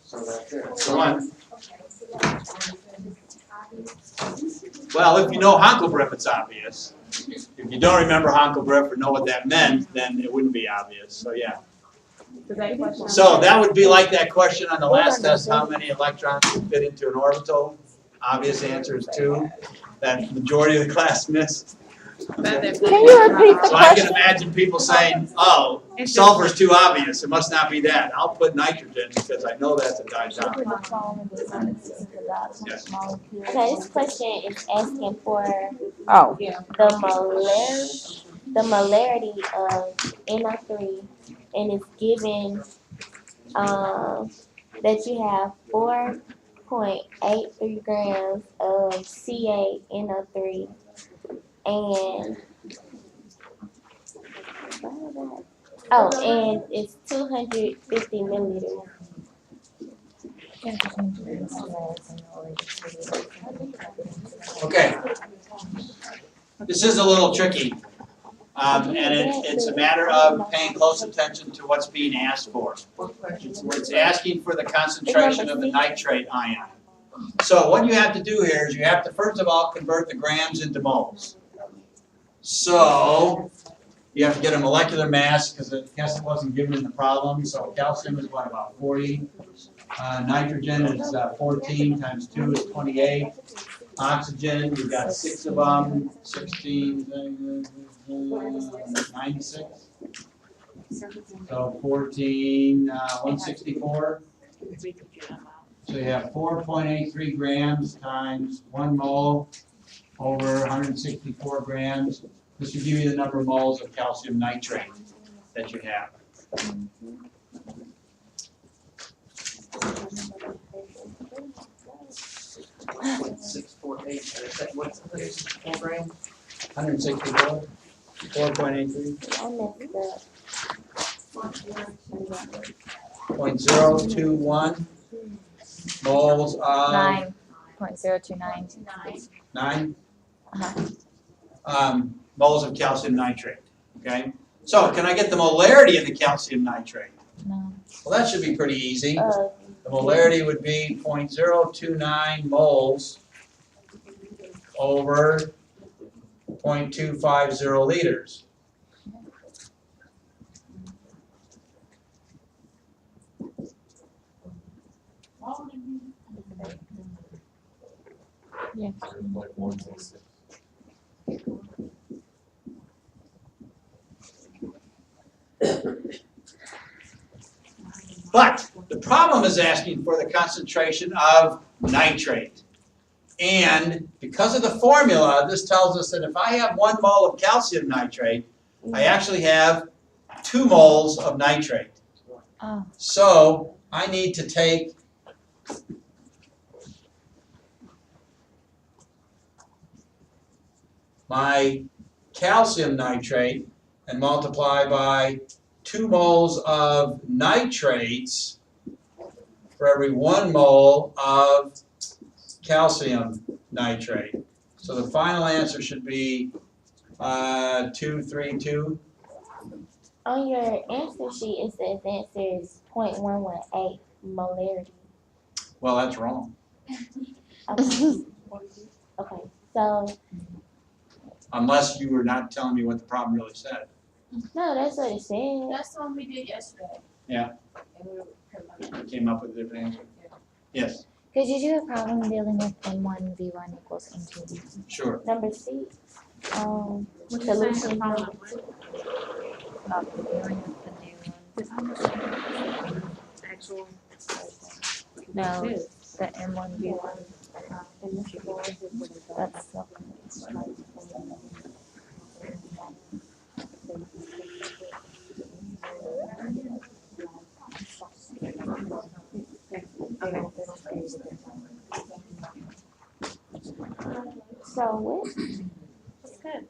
F: So that's it.
A: So one. Well, if you know Hankelbrief, it's obvious. If you don't remember Hankelbrief or know what that meant, then it wouldn't be obvious, so yeah. So that would be like that question on the last test, how many electrons would fit into an orbital? Obvious answer is 2, that majority of the class missed. Okay.
D: Can you repeat the
A: So I can
D: question?
A: imagine people saying, oh, sulfur's too obvious, it must not be that. I'll put nitrogen because I know that's a diatomic. Yes.
B: Okay, this question is asking for
D: Oh,
B: the molarity of NO3, and it's given that you have 4.83 grams of CaNO3 and and it's 250 milliliters.
A: Okay. This is a little tricky. And it's a matter of paying close attention to what's being asked for.
F: What questions?
A: It's asking for the concentration of the nitrate ion. So what you have to do here is you have to first of all convert the grams into moles. So you have to get a molecular mass because I guess it wasn't given in the problem. So calcium is what, about 40? Nitrogen is 14 times 2 is 28. Oxygen, you've got 6 of them, 16, 96. So 14, 164. So you have 4.83 grams times 1 mole over 164 grams. This will give you the number of moles of calcium nitrate that you have.
F: What's 648? What's 4 grams?
A: 164, 4.83,
B: I messed up.
A: 0.021 moles of
E: 9.029.
A: 9
E: Uh-huh.
A: Moles of calcium nitrate. Okay. So can I get the molarity of the calcium nitrate?
E: No.
A: Well, that should be pretty easy.
B: Uh,
A: The molarity would be 0.029 moles over 0.250 liters.
E: Yeah.
A: But the problem is asking for the concentration of nitrate. And because of the formula, this tells us that if I have 1 mole of calcium nitrate, I actually have 2 moles of nitrate.
E: Oh.
A: So I need to take my calcium nitrate and multiply by 2 moles of nitrates for every 1 mole of calcium nitrate. So the final answer should be 232.
B: On your answer sheet, it says the answer is 0.118 molarity.
A: Well, that's wrong.
B: Okay. Okay, so,
A: Unless you were not telling me what the problem really said.
B: no, that's what it said.
C: That's the one we did yesterday.
A: Yeah.
C: And we were,
A: Came up with a different answer. Yes,
E: Could you do a problem dealing with M1 V1 equals M2 V2?
A: sure.
B: Number 6,
I: What you saying,
B: solution.
I: problem? Actual.
E: No, the M1 V1. That's the
B: So what?
C: that's good.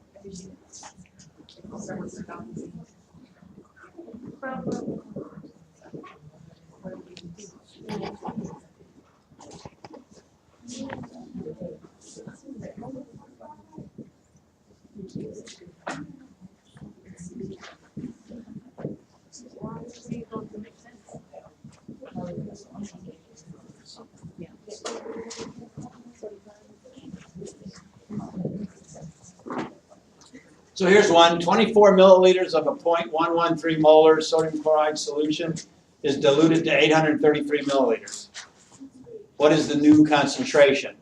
A: So here's one, 24 milliliters of a 0.113 molar sodium chloride solution is diluted to 833 milliliters. What is the new concentration?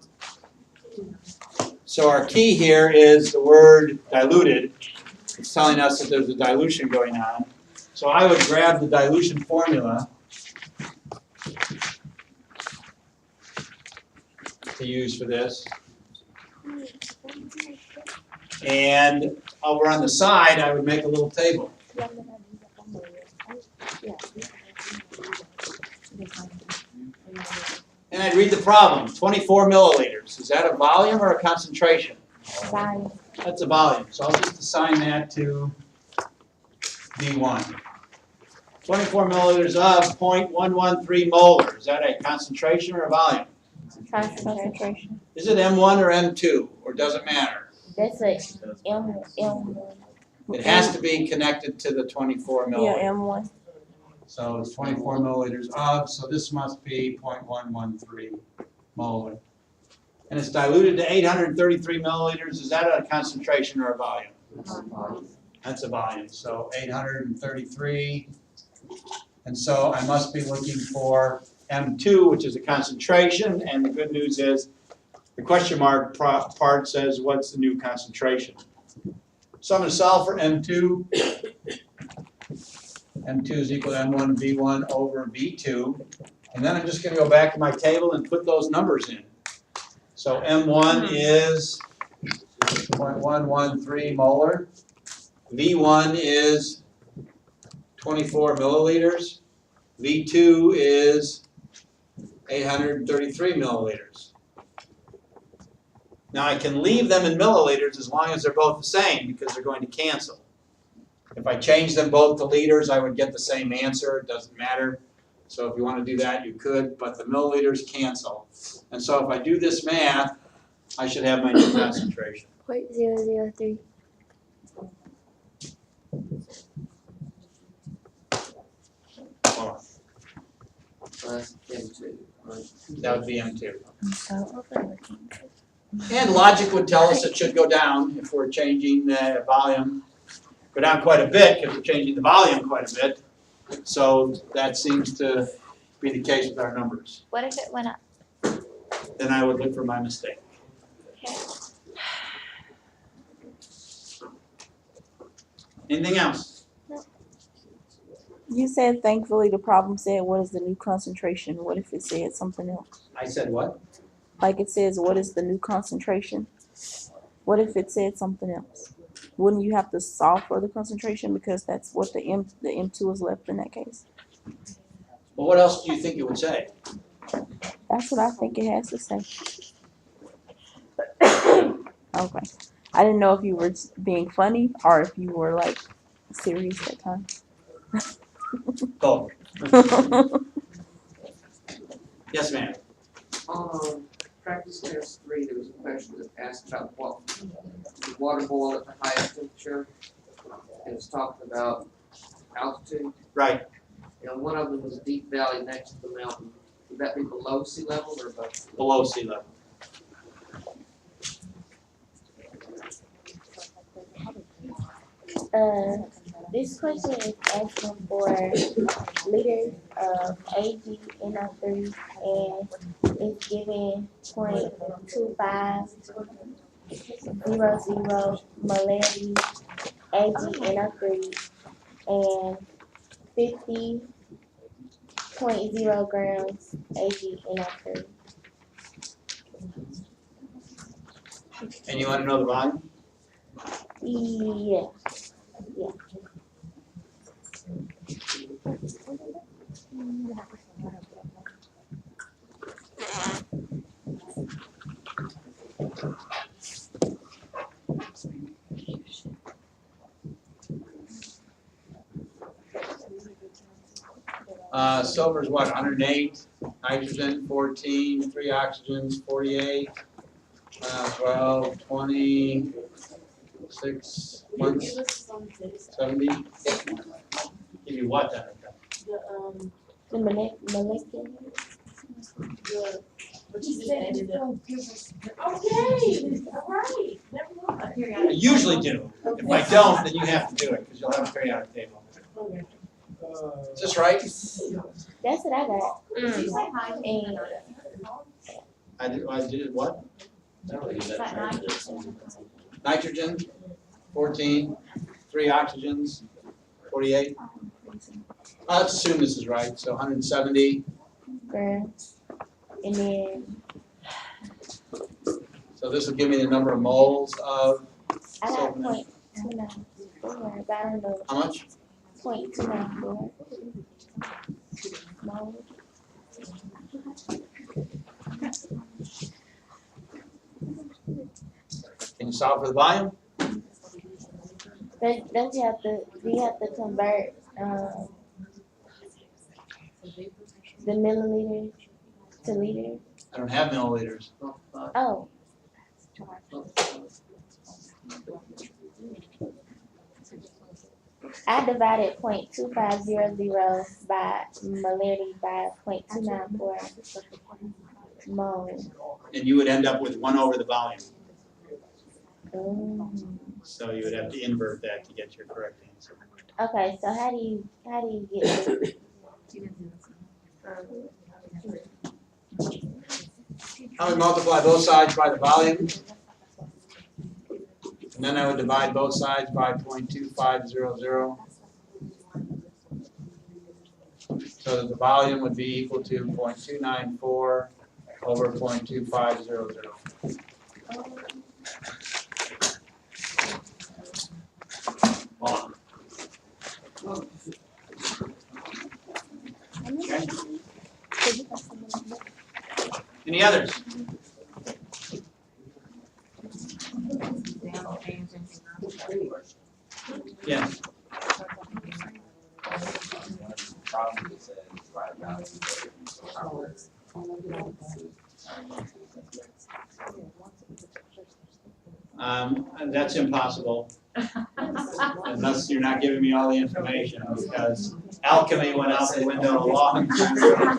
A: So our key here is the word diluted. It's telling us that there's a dilution going on. So I would grab the dilution formula to use for this. And over on the side, I would make a little table. And I'd read the problem, 24 milliliters. Is that a volume or a concentration?
B: Volume.
A: That's a volume, so I'll just assign that to V1. 24 milliliters of 0.113 molar. Is that a concentration or a volume?
B: Concentration.
A: Is it M1 or M2, or does it matter?
B: That's a M.
A: It has to be connected to the 24 milliliters.
D: Yeah, M1.
A: So it's 24 milliliters of, so this must be 0.113 molar. And it's diluted to 833 milliliters. Is that a concentration or a volume? That's a volume. So 833. And so I must be looking for M2, which is a concentration. And the good news is the question mark part says, what's the new concentration? So I'm going to solve for M2. M2 is equal to M1 V1 over V2. And then I'm just going to go back to my table and put those numbers in. So M1 is 0.113 molar. V1 is 24 milliliters. V2 is 833 milliliters. Now I can leave them in milliliters as long as they're both the same because they're going to cancel. If I change them both to liters, I would get the same answer. It doesn't matter. So if you want to do that, you could, but the milliliters cancel. And so if I do this math, I should have my new concentration.
E: 0.003.
A: Hold on.
F: So that's M2, right?
A: That would be M2.
E: I'm so overlooking.
A: And logic would tell us it should go down if we're changing the volume. Go down quite a bit because we're changing the volume quite a bit. So that seems to be the case with our numbers.
E: What if it went up?
A: Then I would look for my mistake. Anything else?
D: You said thankfully the problem said what is the new concentration? What if it said something else?
A: I said what?
D: Like it says what is the new concentration? What if it said something else? Wouldn't you have to solve for the concentration because that's what the M2 is left in that case?
A: Well, what else do you think it would say?
D: That's what I think it has to say. Okay. I didn't know if you were being funny or if you were like serious that time.
A: Both. Yes, ma'am.
F: Practice test 3, there was a question that asked about what the water boil at the highest temperature. It was talking about altitude.
A: Right.
F: And one of them was a deep valley next to the mountain. Would that be below sea level or above?
A: Below sea level.
B: This question is asking for liters of AgNO3 and it's given 0.2500 molarity AgNO3 and 50.0 grams AgNO3.
A: And you want to know the volume?
B: Yeah.
A: Silver's what, 108, nitrogen 14, 3 oxygens 48, 12, 20, 6 months, 70. Give you what then?
B: The molecular.
G: But you just added up.
C: Okay, all right, never mind.
A: I usually do. If I don't, then you have to do it because you'll have a periodic table. Is this right?
B: That's what I got. And
A: I did what? Nitrogen, 14, 3 oxygens, 48. Let's assume this is right. So 170.
B: grams. And then
A: So this will give me the number of moles of
B: I got
A: silver.
B: 0.294, but I don't know.
A: How much?
B: 0.294. Moles.
A: Can you solve for the volume?
B: Don't you have to? Do you have to convert the milliliters to liters?
A: I don't have milliliters.
B: Oh, I divided 0.2500 by molarity by 0.294 moles.
A: And you would end up with 1 over the volume.
B: Mm.
A: So you would have to invert that to get your correct answer.
B: Okay, so how do you get it?
A: I would multiply both sides by the volume. And then I would divide both sides by 0.2500. So that the volume would be equal to 0.294 over 0.2500. On. Okay. Any others? Yeah. That's impossible. Unless you're not giving me all the information, because alchemy went out the window a long time ago.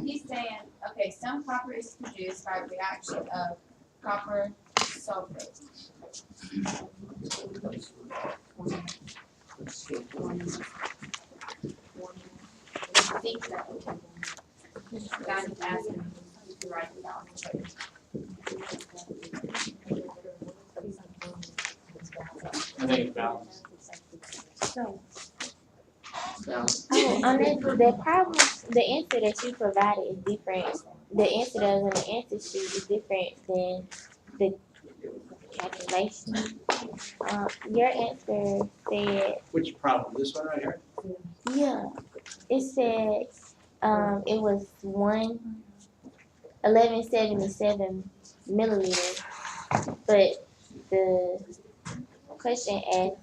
C: He's saying, okay, some copper is produced by reaction of copper sulfate. I think so. God is asking to write it down.
A: I think it's balanced.
B: On the problem, the answer that you provided is different. The answer that was on the answer sheet is different than the calculation. Your answer said,
A: Which problem? This one right here?
B: yeah, it said, it was 1177 milliliters, but the question asked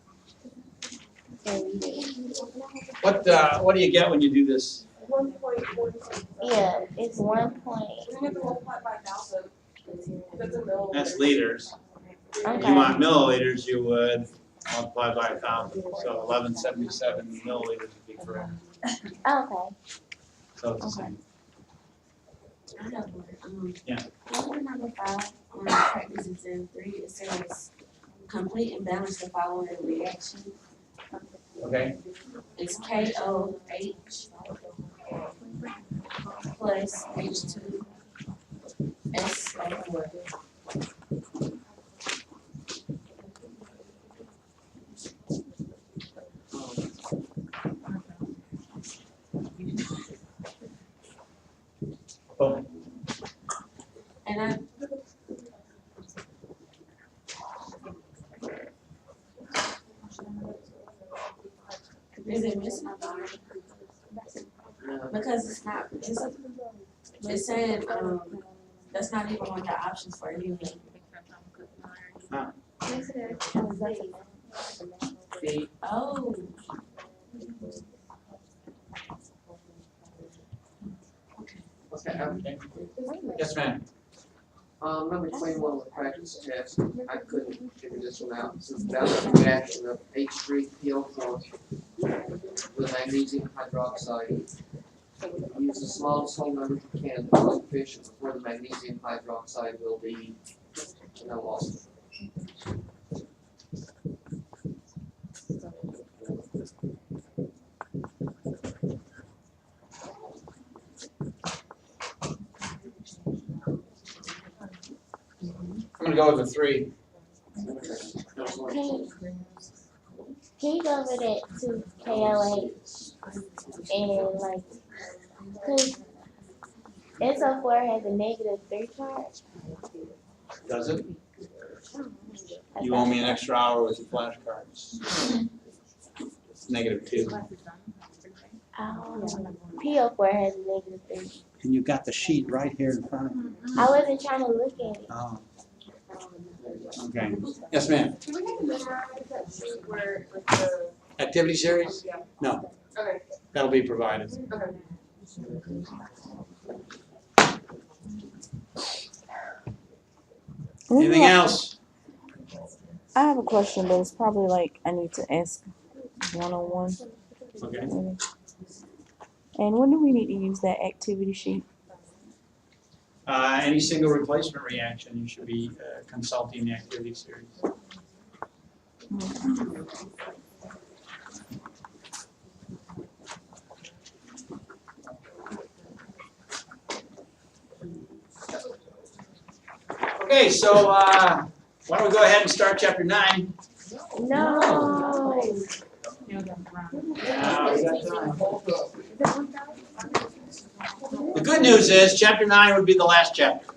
B: per liter.
A: What do you get when you do this?
H: 1.1.
B: Yeah, it's 1 point,
H: We have to multiply by 1,000. That's a milliliter.
A: That's liters. If
B: okay.
A: you want milliliters, you would multiply by 1,000. So 1177 milliliters would be correct.
B: Okay,
A: So it's the same.
G: I have one,
A: Yeah.
G: Number 5, on practices in 3, it says, complete and balance the following reaction.
A: Okay.
G: It's KOH plus H2 SO4.
A: Boom.
G: And I. Is it missing a bar? Because it's saying, that's not even one of the options for you. Oh.
F: Okay,
A: Yes, ma'am.
F: number 21 with practice test, I couldn't figure this one out, since that was a reaction of H3PO4 with magnesium hydroxide. Use the smallest whole number you can, the coefficient of where the magnesium hydroxide will be, no loss.
A: I'm gonna go with a 3.
B: can you go over that to KOH and like, cause SO4 has a -3 charge.
A: Does it? You owe me an extra hour with your flashcards. -2.
B: PO4 has a -3.
A: And you got the sheet right here in front of you.
B: I wasn't trying to look at it.
A: Oh. Okay. Yes, ma'am.
H: Do we have to memorize that sheet where, with the,
A: Activity series?
H: yeah,
A: No,
H: okay,
A: that'll be provided.
H: okay.
A: Anything else?
D: I have a question, but it's probably like I need to ask one-on-one.
A: Okay.
D: maybe. And when do we need to use that activity sheet?
A: Any single replacement reaction, you should be consulting the activity series. Okay, so why don't we go ahead and start chapter 9?
B: No.
A: The good news is chapter 9 would be the last chapter.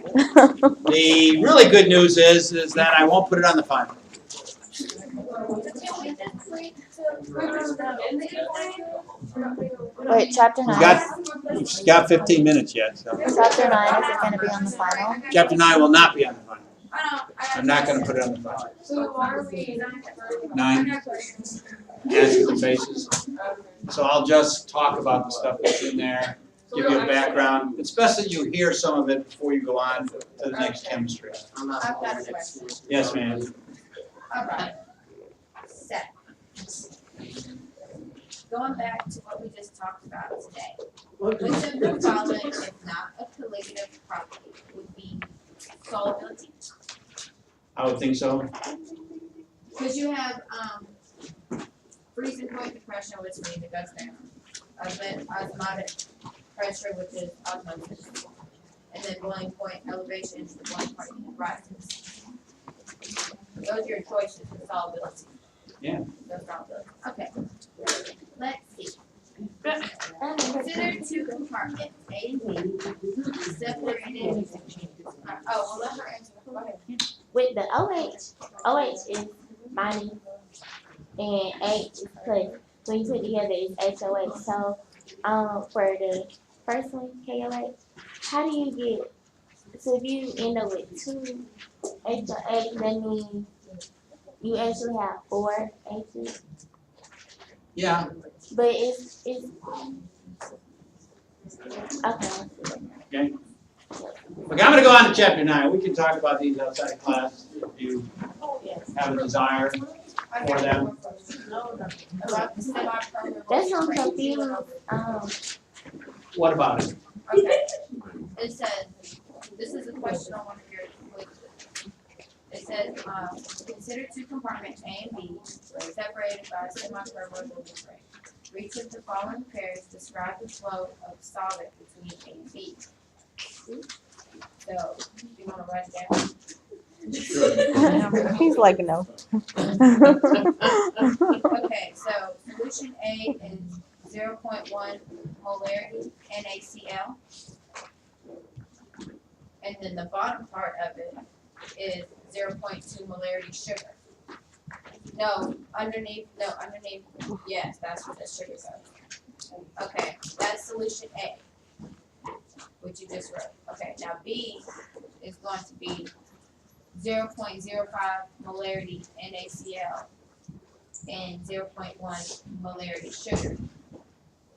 A: The really good news is that I won't put it on the final.
E: Wait, chapter 9?
A: You've got 15 minutes yet, so.
E: Chapter 9 isn't gonna be on the final?
A: Chapter 9 will not be on the final. I'm not gonna put it on the final.
H: So why are we?
A: 9, answers and bases. So I'll just talk about the stuff that's in there, give you a background. It's best that you hear some of it before you go on to the next chemistry.
F: I'm not
C: I've got a
F: on the next one.
A: Yes, ma'am.
C: Alright, set. Going back to what we just talked about today. Which of the following is not a colligative property would be solubility?
A: I would think so.
C: Cause you have, freezing point depression, which means it goes down. Osmotic pressure, which is osmosis. And then boiling point elevation, the boiling point rises. Those are your choices for solubility.
A: Yeah.
C: Those solubility. Okay. Let's see. Consider two compartments, A and B, separated. Oh, well, let her answer. Go ahead.
B: with the OH is minus and H is plus. When you put together, it's HOH. So, for the first one, KOH, how do you get? So if you end up with two HOH, that means you actually have four H's.
A: Yeah,
B: But it's okay.
A: okay. Okay, I'm gonna go on to chapter 9. We can talk about these outside of class if you have a desire.
C: I
A: For
C: got
A: them.
C: one more question. About the semi-permanent.
B: That's what I'm
C: molding
B: confused.
A: What about it?
C: Okay, it says, this is a question on one of your quizzes. It says, consider two compartments A and B separated by a semi-permeable membrane. For each of the following pairs, describe the flow of solid between A and B. So, you wanna write it down?
D: He's like, no.
C: Okay, so solution A is 0.1 molarity NaCl. And then the bottom part of it is 0.2 molarity sugar. Underneath, yes, that's where the sugar goes. Okay, that's solution A, which you just wrote. Okay, now B is going to be 0.05 molarity NaCl and 0.1 molarity sugar.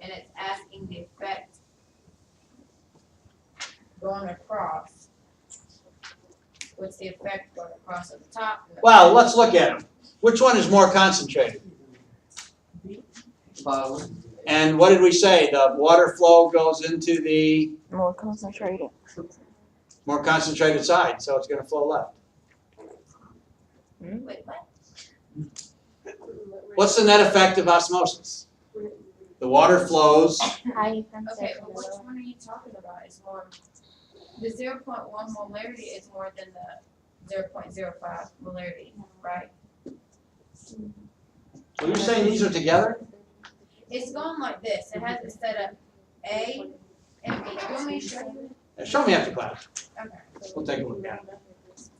C: And it's asking the effect going across. What's the effect going across at the top? And the
A: Well, let's look at them. Which one is more concentrated?
F: Bottom.
A: And what did we say? The water flow goes into the
D: More concentrated.
A: more concentrated side, so it's gonna flow left.
C: Wait, what?
A: What's the net effect of osmosis? The water flows,
B: Higher
C: Okay,
B: concentration.
C: but which one are you talking about? Is more, the 0.1 molarity is more than the 0.05 molarity, right?
A: so you're saying these are together?
C: It's going like this. It has it set up A and B. You want me to show you?
A: Show me after class.
C: Okay.
A: We'll take a look at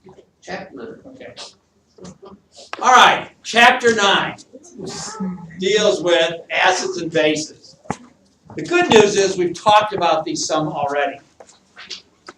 A: it.
F: Chapter 9.
A: Okay. All right, chapter 9 deals with acids and bases. The good news is we've talked about these some already.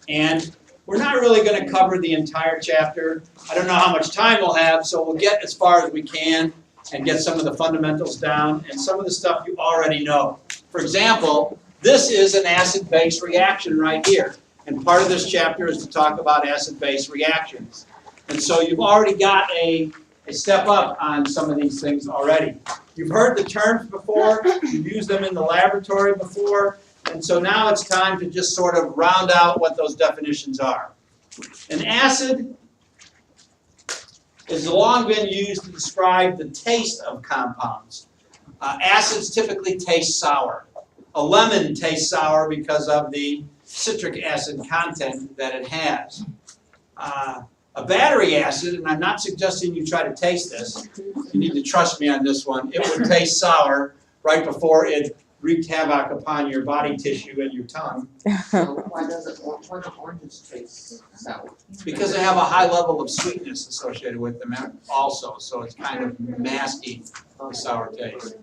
A: And we're not really going to cover the entire chapter. I don't know how much time we'll have, so we'll get as far as we can and get some of the fundamentals down and some of the stuff you already know. For example, this is an acid-base reaction right here. And part of this chapter is to talk about acid-base reactions. And so you've already got a step up on some of these things already. You've heard the terms before, you've used them in the laboratory before, and so now it's time to just sort of round out what those definitions are. An acid has long been used to describe the taste of compounds. Acids typically taste sour. A lemon tastes sour because of the citric acid content that it has. A battery acid, and I'm not suggesting you try to taste this, you need to trust me on this one, it would taste sour right before it wreaked havoc upon your body tissue and your tongue.
F: So why do oranges taste sour?
A: Because they have a high level of sweetness associated with them also, so it's kind of masking the sour taste.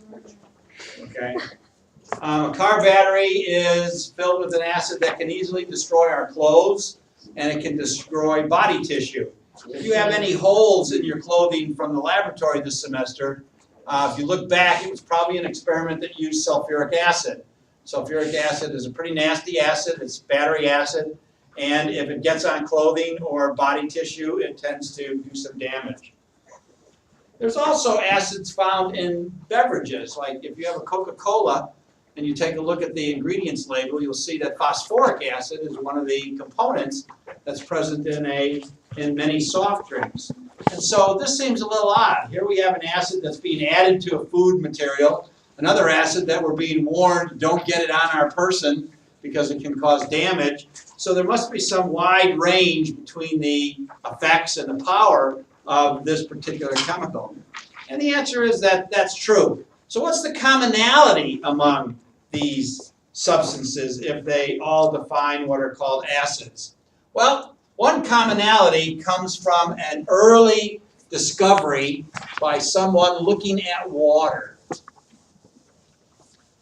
A: Okay? A car battery is filled with an acid that can easily destroy our clothes, and it can destroy body tissue. If you have any holes in your clothing from the laboratory this semester, if you look back, it was probably an experiment that used sulfuric acid. Sulfuric acid is a pretty nasty acid, it's battery acid, and if it gets on clothing or body tissue, it tends to do some damage. There's also acids found in beverages, like if you have a Coca-Cola and you take a look at the ingredients label, you'll see that phosphoric acid is one of the components that's present in many soft drinks. And so this seems a little odd. Here we have an acid that's being added to a food material, another acid that we're being warned, don't get it on our person because it can cause damage. So there must be some wide range between the effects and the power of this particular chemical. And the answer is that that's true. So what's the commonality among these substances if they all define what are called acids? Well, One commonality comes from an early discovery by someone looking at water.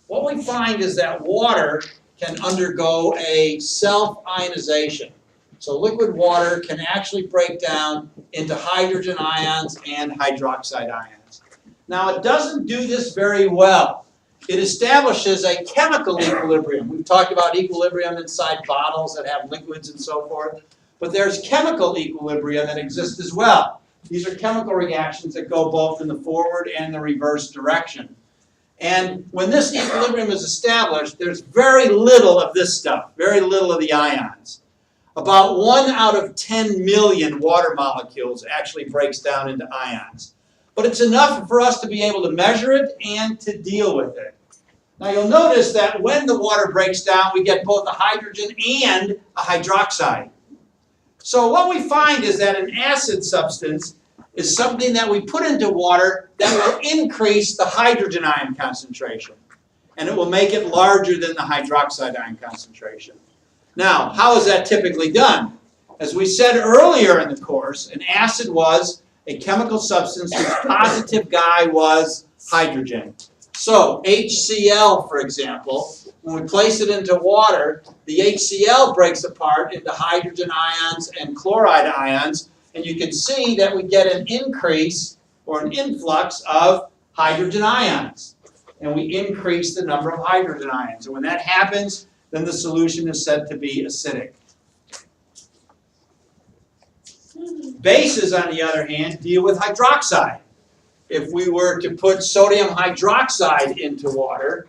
A: What we find is that water can undergo a self-ionization. So liquid water can actually break down into hydrogen ions and hydroxide ions. Now it doesn't do this very well. It establishes a chemical equilibrium. We've talked about equilibrium inside bottles that have liquids and so forth. But there's chemical equilibrium that exists as well. These are chemical reactions that go both in the forward and the reverse direction. And when this equilibrium is established, there's very little of this stuff, very little of the ions. About 1 out of 10 million water molecules actually breaks down into ions. But it's enough for us to be able to measure it and to deal with it. Now you'll notice that when the water breaks down, we get both a hydrogen and a hydroxide. So what we find is that an acid substance is something that we put into water that will increase the hydrogen ion concentration. And it will make it larger than the hydroxide ion concentration. Now, how is that typically done? As we said earlier in the course, an acid was a chemical substance whose positive guy was hydrogen. So HCl, for example, when we place it into water, the HCl breaks apart into hydrogen ions and chloride ions, and you can see that we get an increase or an influx of hydrogen ions. And we increase the number of hydrogen ions. And when that happens, then the solution is said to be acidic. Bases, on the other hand, deal with hydroxide. If we were to put sodium hydroxide into water,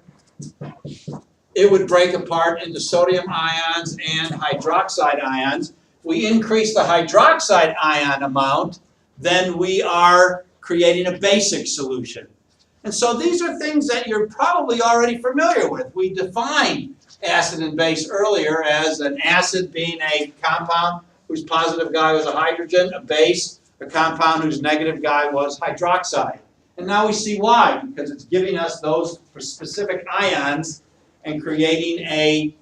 A: it would break apart into sodium ions and hydroxide ions. If we increase the hydroxide ion amount, then we are creating a basic solution. And so these are things that you're probably already familiar with. We defined acid and base earlier as an acid being a compound whose positive guy was a hydrogen, a base, a compound whose negative guy was hydroxide. And now we see why, because it's giving us those specific ions and creating a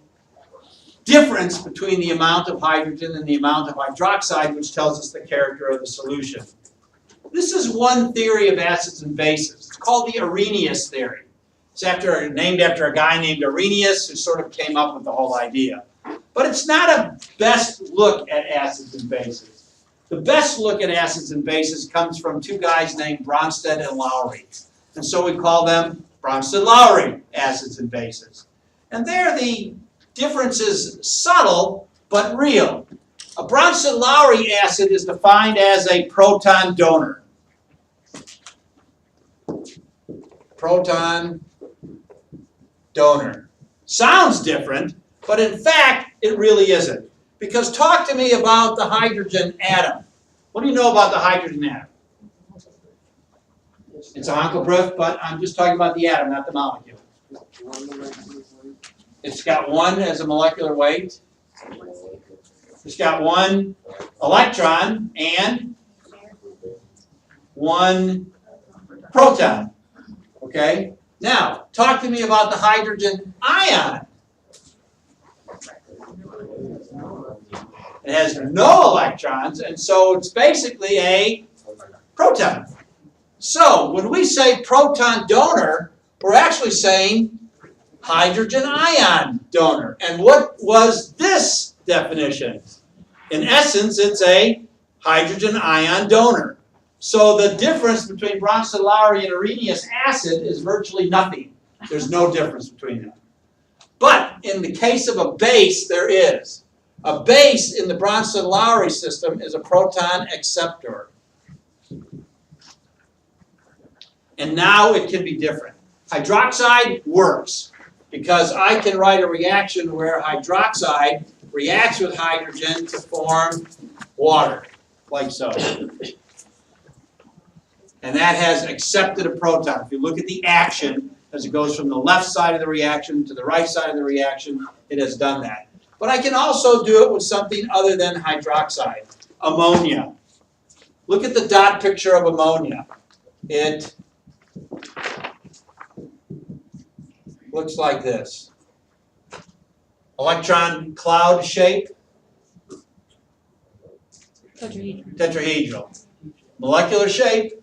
A: difference between the amount of hydrogen and the amount of hydroxide, which tells us the character of the solution. This is one theory of acids and bases. It's called the Arrhenius theory. It's named after a guy named Arrhenius who sort of came up with the whole idea. But it's not a best look at acids and bases. The best look at acids and bases comes from two guys named Bronsted and Lowry. And so we call them Bronsted-Lowry acids and bases. And there the difference is subtle but real. A Bronsted-Lowry acid is defined as a proton donor. Proton donor. Sounds different, but in fact, it really isn't. Because talk to me about the hydrogen atom. What do you know about the hydrogen atom? It's a hunk of proof, but I'm just talking about the atom, not the molecule. It's got 1 as a molecular weight. It's got 1 electron and 1 proton. Okay? Now, talk to me about the hydrogen ion. It has no electrons, and so it's basically a proton. So, when we say proton donor, we're actually saying hydrogen ion donor. And what was this definition? In essence, it's a hydrogen ion donor. So the difference between Bronsted-Lowry and Arrhenius acid is virtually nothing. There's no difference between them. But in the case of a base, there is. A base in the Bronsted-Lowry system is a proton acceptor. And now it can be different. Hydroxide works because I can write a reaction where hydroxide reacts with hydrogen to form water, like so. And that has accepted a proton. If you look at the action as it goes from the left side of the reaction to the right side of the reaction, it has done that. But I can also do it with something other than hydroxide, ammonia. Look at the dot picture of ammonia. It looks like this. Electron cloud shape. Tetrahedral. Molecular shape,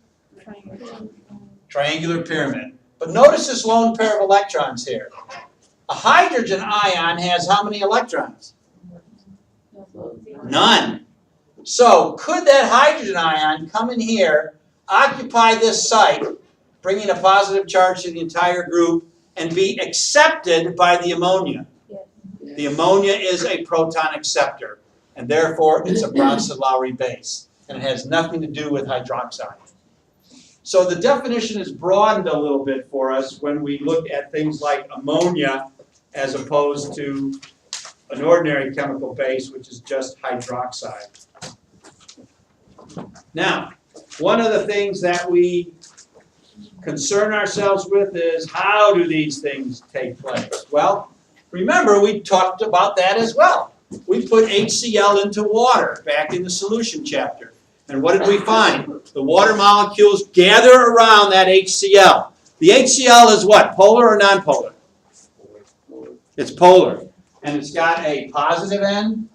A: triangular pyramid. But notice this lone pair of electrons here. A hydrogen ion has how many electrons? None. So could that hydrogen ion come in here, occupy this site, bringing a positive charge to the entire group, and be accepted by the ammonia? The ammonia is a proton acceptor, and therefore it's a Bronsted-Lowry base, and it has nothing to do with hydroxide. So the definition is broadened a little bit for us when we look at things like ammonia as opposed to an ordinary chemical base, which is just hydroxide. Now, one of the things that we concern ourselves with is, how do these things take place? Well, remember, we talked about that as well. We put HCl into water back in the solution chapter. And what did we find? The water molecules gather around that HCl. The HCl is what? Polar or nonpolar? It's polar. And it's got a positive end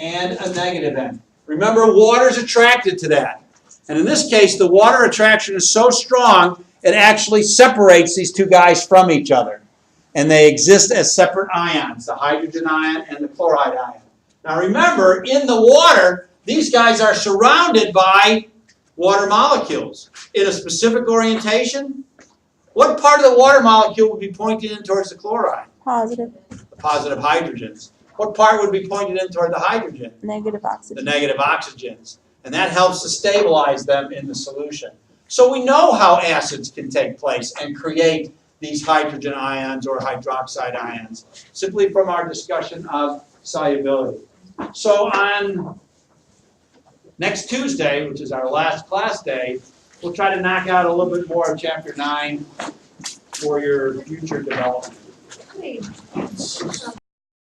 A: and a negative end. Remember, water is attracted to that. And in this case, the water attraction is so strong, it actually separates these two guys from each other. And they exist as separate ions, the hydrogen ion and the chloride ion. Now remember, in the water, these guys are surrounded by water molecules in a specific orientation. What part of the water molecule would be pointed in towards the chloride?
D: Positive,
A: The positive hydrogens. What part would be pointed in toward the hydrogen?
D: negative
A: The
D: oxygen.
A: negative oxygens. And that helps to stabilize them in the solution. So we know how acids can take place and create these hydrogen ions or hydroxide ions, simply from our discussion of solubility. So on next Tuesday, which is our last class day, we'll try to knock out a little bit more of Chapter 9 for your future development.